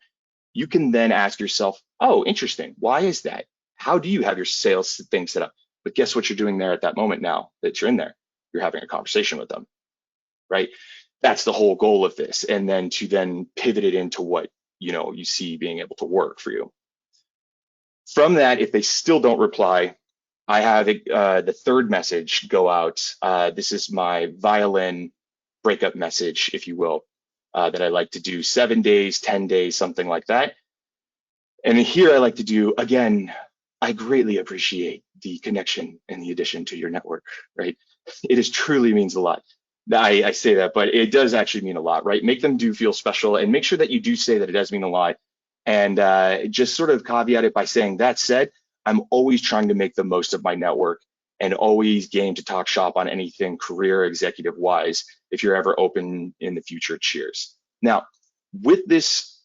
You can then ask yourself, oh, interesting. Why is that? How do you have your sales thing set up? But guess what you're doing there at that moment now that you're in there? You're having a conversation with them, right? That's the whole goal of this. And then to then pivot it into what, you see being able to work for you. From that, if they still don't reply, I have the third message go out. This is my violin breakup message, if you will, that I like to do 7 days, 10 days, something like that. And here I like to do, again, I greatly appreciate the connection and the addition to your network, right? It is truly means a lot. I say that, but it does actually mean a lot, right? Make them do feel special and make sure that you do say that it does mean a lot. And just sort of caveat it by saying, that said, I'm always trying to make the most of my network and always game to talk shop on anything career executive wise. If you're ever open in the future, cheers. Now, with this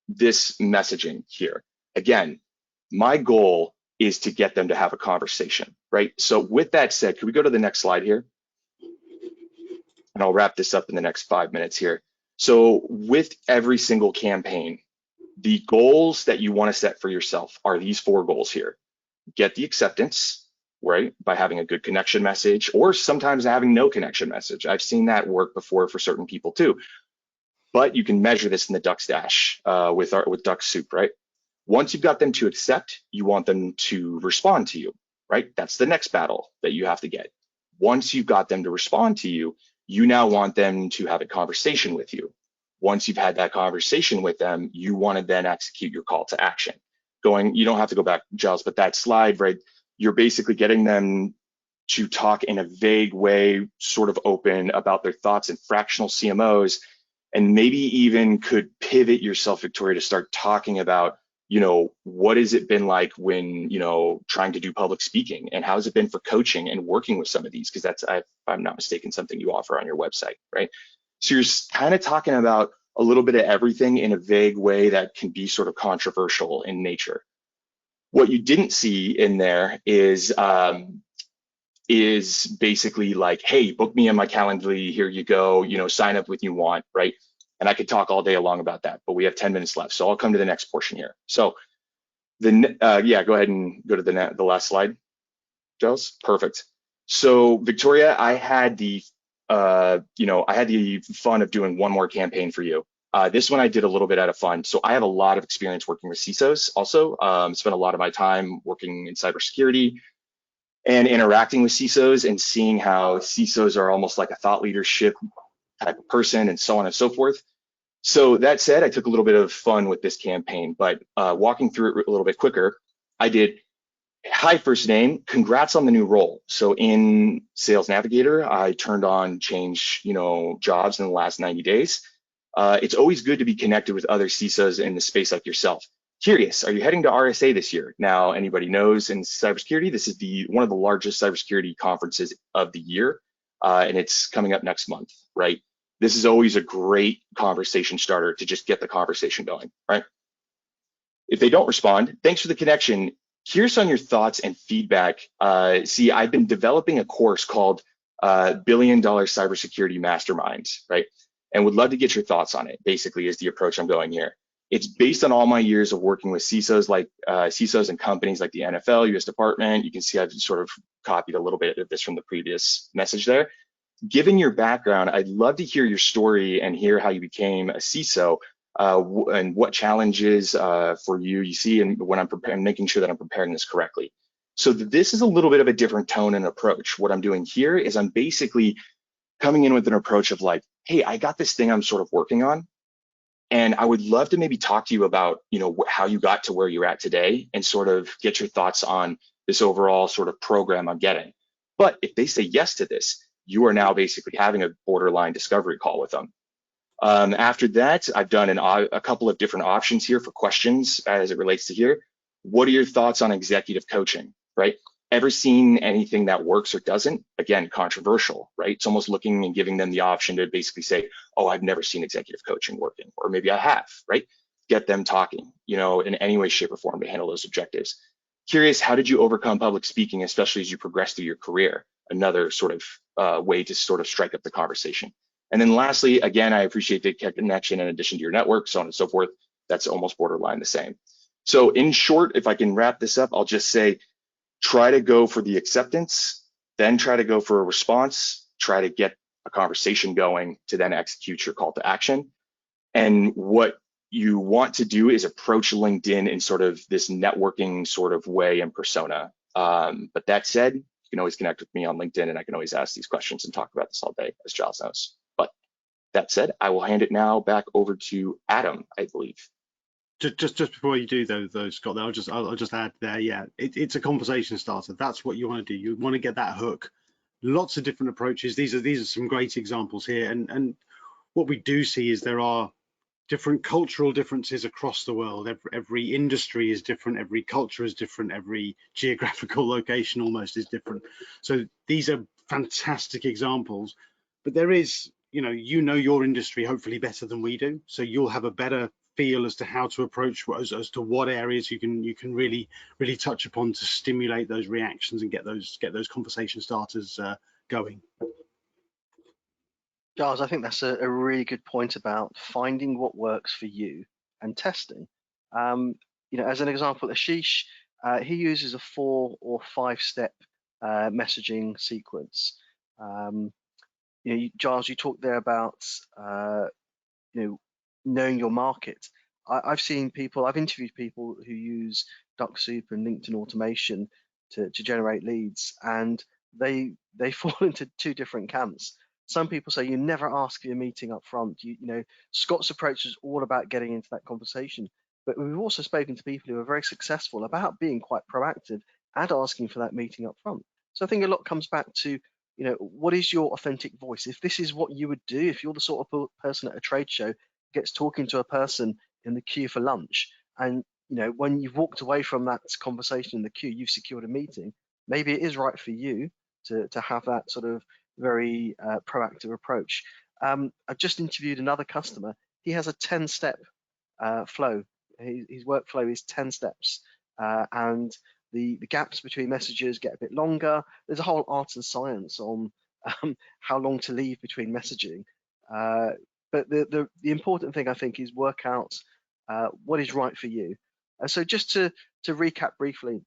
messaging here, again, my goal is to get them to have a conversation, right? So with that said, could we go to the next slide here? And I'll wrap this up in the next 5 minutes here. So with every single campaign, the goals that you want to set for yourself are these 4 goals here. Get the acceptance, right? By having a good connection message, or sometimes having no connection message. I've seen that work before for certain people too. But you can measure this in the Dux Dash with Dux-Soup, right? Once you've got them to accept, you want them to respond to you, right? That's the next battle that you have to get. Once you've got them to respond to you, you now want them to have a conversation with you. Once you've had that conversation with them, you want to then execute your call to action. You don't have to go back, Giles, but that slide, right? You're basically getting them to talk in a vague way, sort of open about their thoughts and fractional CMOs, and maybe even could pivot yourself, Victoria, to start talking about, what has it been like when, trying to do public speaking, and how has it been for coaching and working with some of these? Because that's, if I'm not mistaken, something you offer on your website, right? So you're kind of talking about a little bit of everything in a vague way that can be sort of controversial in nature. What you didn't see in there is basically like, hey, book me on my Calendly, here you go, sign up when you want, right? And I could talk all day long about that, but we have 10 minutes left. So I'll come to the next portion here. So go ahead and go to the last slide, Giles. Perfect. So Victoria, I had the fun of doing one more campaign for you. This one I did a little bit out of fun. So I have a lot of experience working with CISOs also. Spent a lot of my time working in cybersecurity and interacting with CISOs and seeing how CISOs are almost like a thought leadership type of person and so on and so forth. So that said, I took a little bit of fun with this campaign, but walking through it a little bit quicker, I did, hi, first name, congrats on the new role. So in Sales Navigator, I turned on change, jobs in the last 90 days. It's always good to be connected with other CISOs in the space like yourself. Curious, are you heading to RSA this year? Now, anybody knows in cybersecurity, this is one of the largest cybersecurity conferences of the year, and it's coming up next month, right? This is always a great conversation starter to just get the conversation going, right? If they don't respond, thanks for the connection. Here's on your thoughts and feedback. See, I've been developing a course called $1 Billion Cybersecurity Masterminds, right? And would love to get your thoughts on it, basically, is the approach I'm going here. It's based on all my years of working with CISOs, like CISOs and companies like the NFL, US Department. You can see I've sort of copied a little bit of this from the previous message there. Given your background, I'd love to hear your story and hear how you became a CISO and what challenges for you see, and when I'm making sure that I'm preparing this correctly. So this is a little bit of a different tone and approach. What I'm doing here is I'm basically coming in with an approach of like, hey, I got this thing I'm sort of working on, and I would love to maybe talk to you about, how you got to where you're at today and sort of get your thoughts on this overall sort of program I'm getting. But if they say yes to this, you are now basically having a borderline discovery call with them. After that, I've done a couple of different options here for questions as it relates to here. What are your thoughts on executive coaching, right? Ever seen anything that works or doesn't? Again, controversial, right? It's almost looking and giving them the option to basically say, oh, I've never seen executive coaching working, or maybe I have, right? Get them talking, in any way, shape, or form to handle those objectives. Curious, how did you overcome public speaking, especially as you progress through your career? Another sort of way to sort of strike up the conversation. And then lastly, again, I appreciate the connection in addition to your network, so on and so forth. That's almost borderline the same. So in short, if I can wrap this up, I'll just say, try to go for the acceptance, then try to go for a response, try to get a conversation going to then execute your call to action. And what you want to do is approach LinkedIn in sort of this networking sort of way and persona. But that said, you can always connect with me on LinkedIn, and I can always ask these questions and talk about this all day, as Giles knows. But that said, I will hand it now back over to Adam, I believe. Just before you do those, Scott, I'll just add there. Yeah, it's a conversation starter. That's what you want to do. You want to get that hook. Lots of different approaches. These are some great examples here. And what we do see is there are different cultural differences across the world. Every industry is different. Every culture is different. Every geographical location almost is different. So these are fantastic examples. But there is, your industry hopefully better than we do. So you'll have a better feel as to how to approach as to what areas you can really touch upon to stimulate those reactions and get those conversation starters going. Giles, I think that's a really good point about finding what works for you and testing. As an example, Ashish, he uses a 4 or 5 step messaging sequence. Giles, you talked there about knowing your market. I've interviewed people who use Dux-Soup and LinkedIn automation to generate leads, and they fall into 2 different camps. Some people say you never ask for your meeting up front. Scott's approach is all about getting into that conversation, but we've also spoken to people who are very successful about being quite proactive and asking for that meeting up front. So I think a lot comes back to, what is your authentic voice? If this is what you would do, if you're the sort of person at a trade show gets talking to a person in the queue for lunch, and when you've walked away from that conversation in the queue, you've secured a meeting, maybe it is right for you to have that sort of very proactive approach. I've just interviewed another customer. He has a 10-step flow. His workflow is 10 steps, and the gaps between messages get a bit longer. There's a whole art and science on how long to leave between messaging. But the important thing, I think, is work out what is right for you. So just to recap briefly,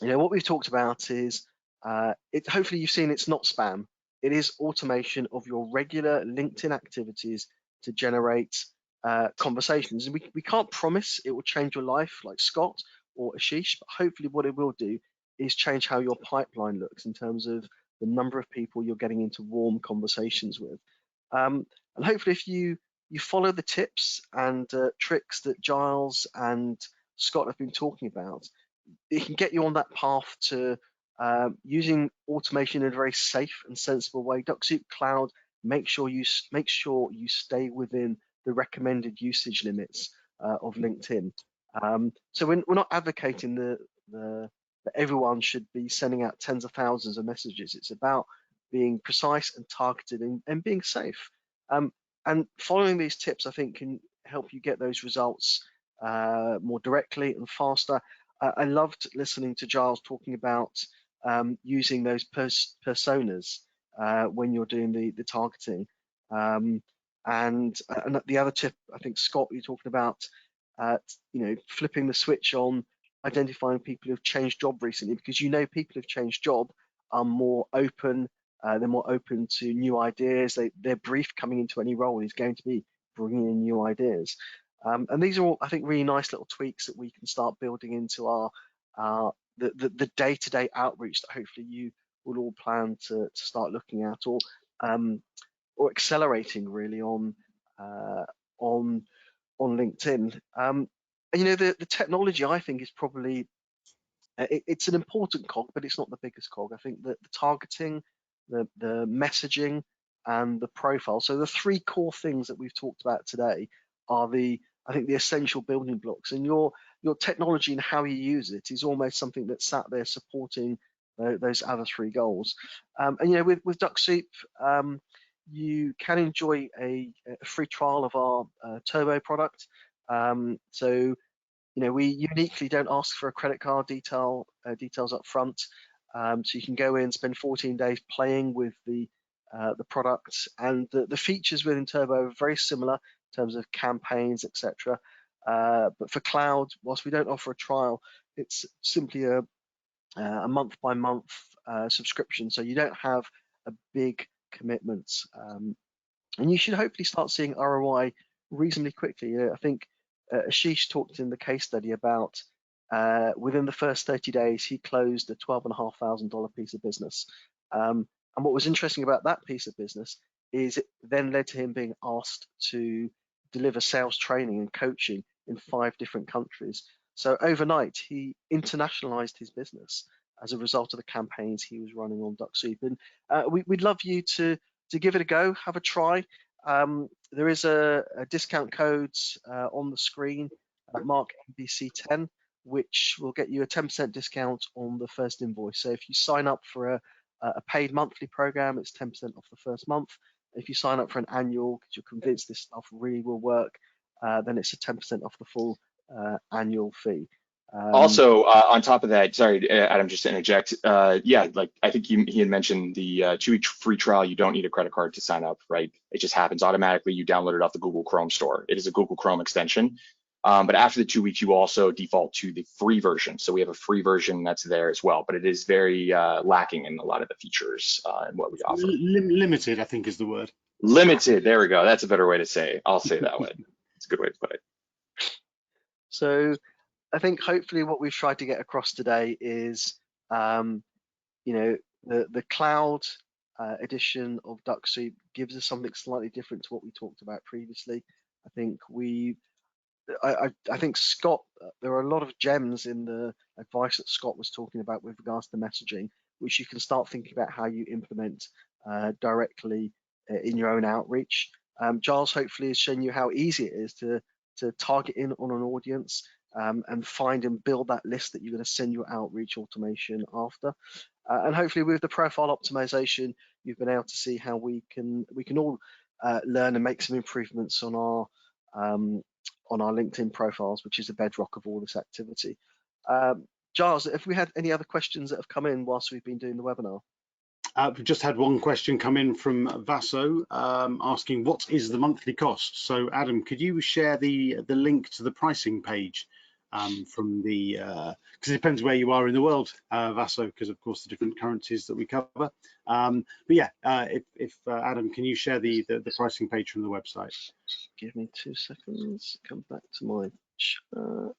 what we've talked about is, hopefully you've seen it's not spam. It is automation of your regular LinkedIn activities to generate conversations. And we can't promise it will change your life like Scott or Ashish, but hopefully what it will do is change how your pipeline looks in terms of the number of people you're getting into warm conversations with. And hopefully if you follow the tips and tricks that Giles and Scott have been talking about, it can get you on that path to using automation in a very safe and sensible way. Dux-Soup Cloud, make sure you stay within the recommended usage limits of LinkedIn. So we're not advocating that everyone should be sending out tens of thousands of messages. It's about being precise and targeted and being safe. And following these tips, I think, can help you get those results more directly and faster. I loved listening to Giles talking about using those personas when you're doing the targeting. And the other tip, I think, Scott, you're talking about, flipping the switch on identifying people who've changed job recently, because people who've changed job are more open. They're more open to new ideas. Their brief coming into any role is going to be bringing in new ideas. And these are all, I think, really nice little tweaks that we can start building into our the day-to-day outreach that hopefully you will all plan to start looking at or accelerating really on LinkedIn. And the technology, I think, is probably it's an important cog, but it's not the biggest cog. I think that the targeting, the messaging, and the profile. So the three core things that we've talked about today are the essential building blocks. And your technology and how you use it is almost something that's sat there supporting those other three goals. And with Dux-Soup, you can enjoy a free trial of our Turbo product. So we uniquely don't ask for a credit card details up front. So you can go in, spend 14 days playing with the products, and the features within Turbo are very similar in terms of campaigns, etc. But for Cloud, whilst we don't offer a trial, it's simply a month-by-month subscription, so you don't have a big commitment. And you should hopefully start seeing ROI reasonably quickly. I think Ashish talked in the case study about within the first 30 days, he closed a $12,500 piece of business. And what was interesting about that piece of business is it then led to him being asked to deliver sales training and coaching in 5 different countries. So overnight, he internationalized his business as a result of the campaigns he was running on Dux-Soup. And we'd love you to give it a go, have a try. There is a discount code on the screen, Mark MBC10, which will get you a 10% discount on the first invoice. So if you sign up for a paid monthly program, it's 10% off the first month. If you sign up for an annual, because you're convinced this stuff really will work, then it's a 10% off the full annual fee. Also, on top of that, sorry, Adam, just to interject. Yeah, like I think he had mentioned the 2-week free trial. You don't need a credit card to sign up, right? It just happens automatically. You download it off the Google Chrome store. It is a Google Chrome extension. But after the 2 weeks, you also default to the free version. So we have a free version that's there as well, but it is very lacking in a lot of the features and what we offer. Limited, I think, is the word. Limited. There we go. That's a better way to say it. I'll say that way. It's a good way to put it. So I think hopefully what we've tried to get across today is, the cloud edition of Dux-Soup gives us something slightly different to what we talked about previously. I think I think Scott, there are a lot of gems in the advice that Scott was talking about with regards to messaging, which you can start thinking about how you implement directly in your own outreach. Giles hopefully has shown you how easy it is to target in on an audience and find and build that list that you're going to send your outreach automation after. And hopefully with the profile optimization, you've been able to see how we can all learn and make some improvements on our LinkedIn profiles, which is the bedrock of all this activity. Giles, have we had any other questions that have come in whilst we've been doing the webinar? We've just had one question come in from Vaso asking what is the monthly cost. So Adam, could you share the link to the pricing page from the, because it depends where you are in the world, Vaso, because of course the different currencies that we cover. But yeah, if Adam, can you share the pricing page from the website? Give me 2 seconds. Come back to my chart.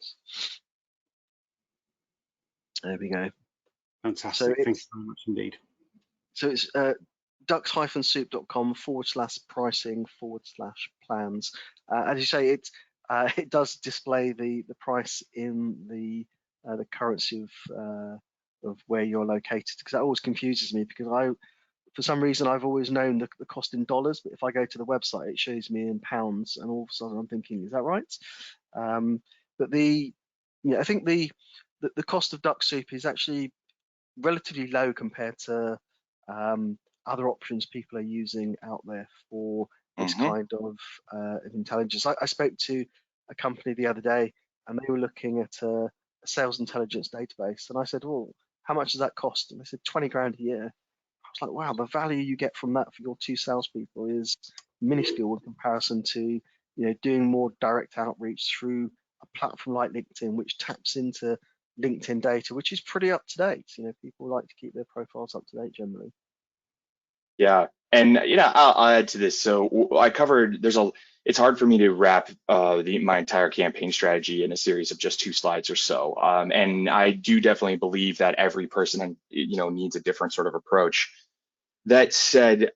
There we go. Fantastic. Thank you very much indeed. So it's dux-soup.com/pricing/plans. As you say, it does display the price in the currency of where you're located, because that always confuses me, because for some reason I've always known the cost in dollars, but if I go to the website it shows me in pounds, and all of a sudden I'm thinking, is that right? But I think the cost of Dux-Soup is actually relatively low compared to other options people are using out there for this kind of intelligence. I spoke to a company the other day, and they were looking at a sales intelligence database, and I said, well, how much does that cost? And they said 20 grand a year. I was like, wow, the value you get from that for your 2 salespeople is minuscule in comparison to doing more direct outreach through a platform like LinkedIn, which taps into LinkedIn data, which is pretty up to date. People like to keep their profiles up to date generally. Yeah, and I'll add to this. So I covered. It's hard for me to wrap my entire campaign strategy in a series of just 2 slides or so. And I do definitely believe that every person needs a different sort of approach. That said,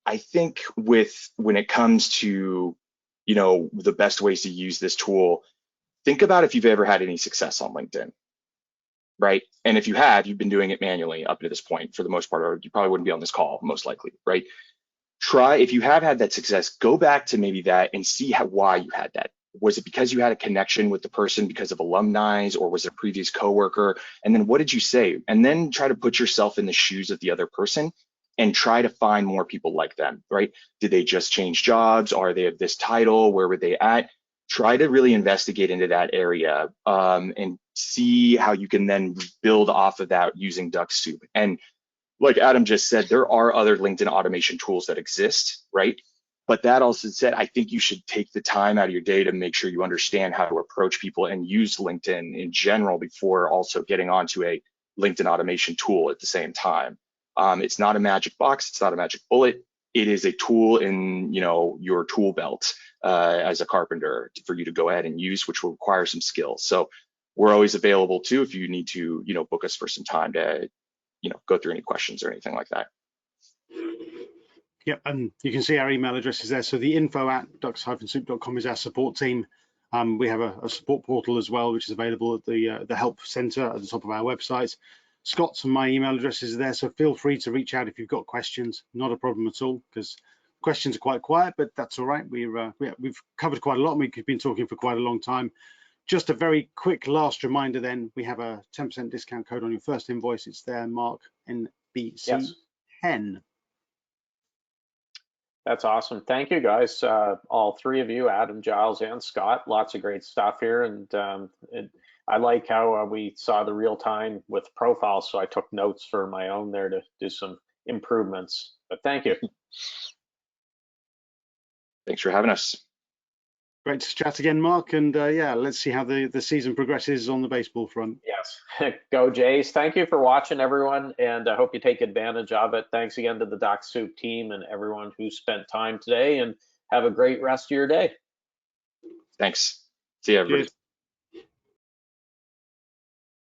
I think when it comes to the best ways to use this tool, think about if you've ever had any success on LinkedIn. Right. And if you have, you've been doing it manually up to this point for the most part, or you probably wouldn't be on this call, most likely. Right. If you have had that success, go back to maybe that and see why you had that. Was it because you had a connection with the person because of alumni, or was it a previous coworker? And then what did you say? And then try to put yourself in the shoes of the other person and try to find more people like them. Right. Did they just change jobs? Are they of this title? Where were they at? Try to really investigate into that area and see how you can then build off of that using Dux-Soup. And like Adam just said, there are other LinkedIn automation tools that exist, right? But that also said, I think you should take the time out of your day to make sure you understand how to approach people and use LinkedIn in general before also getting onto a LinkedIn automation tool at the same time. It's not a magic box. It's not a magic bullet. It is a tool in your tool belt as a carpenter for you to go ahead and use, which will require some skills. So we're always available too if you need to book us for some time to go through any questions or anything like that. Yep, and you can see our email addresses there. So the info@dux-soup.com is our support team. We have a support portal as well, which is available at the help center at the top of our website. Scott's and my email addresses are there, so feel free to reach out if you've got questions. Not a problem at all, because questions are quite quiet, but that's all right. We've covered quite a lot, and we've been talking for quite a long time. Just a very quick last reminder then, we have a 10% discount code on your first invoice. It's there, Mark, NBC10. Yes. That's awesome. Thank you, guys. All 3 of you, Adam, Giles, and Scott. Lots of great stuff here. And I like how we saw the real time with profiles, so I took notes for my own there to do some improvements. But thank you. Thanks for having us. Great to chat again, Mark. And yeah, let's see how the season progresses on the baseball front. Yes. Go Jays. Thank you for watching, everyone. And I hope you take advantage of it. Thanks again to the Dux-Soup team and everyone who spent time today, and have a great rest of your day. Thanks. See you, everybody. Cheers.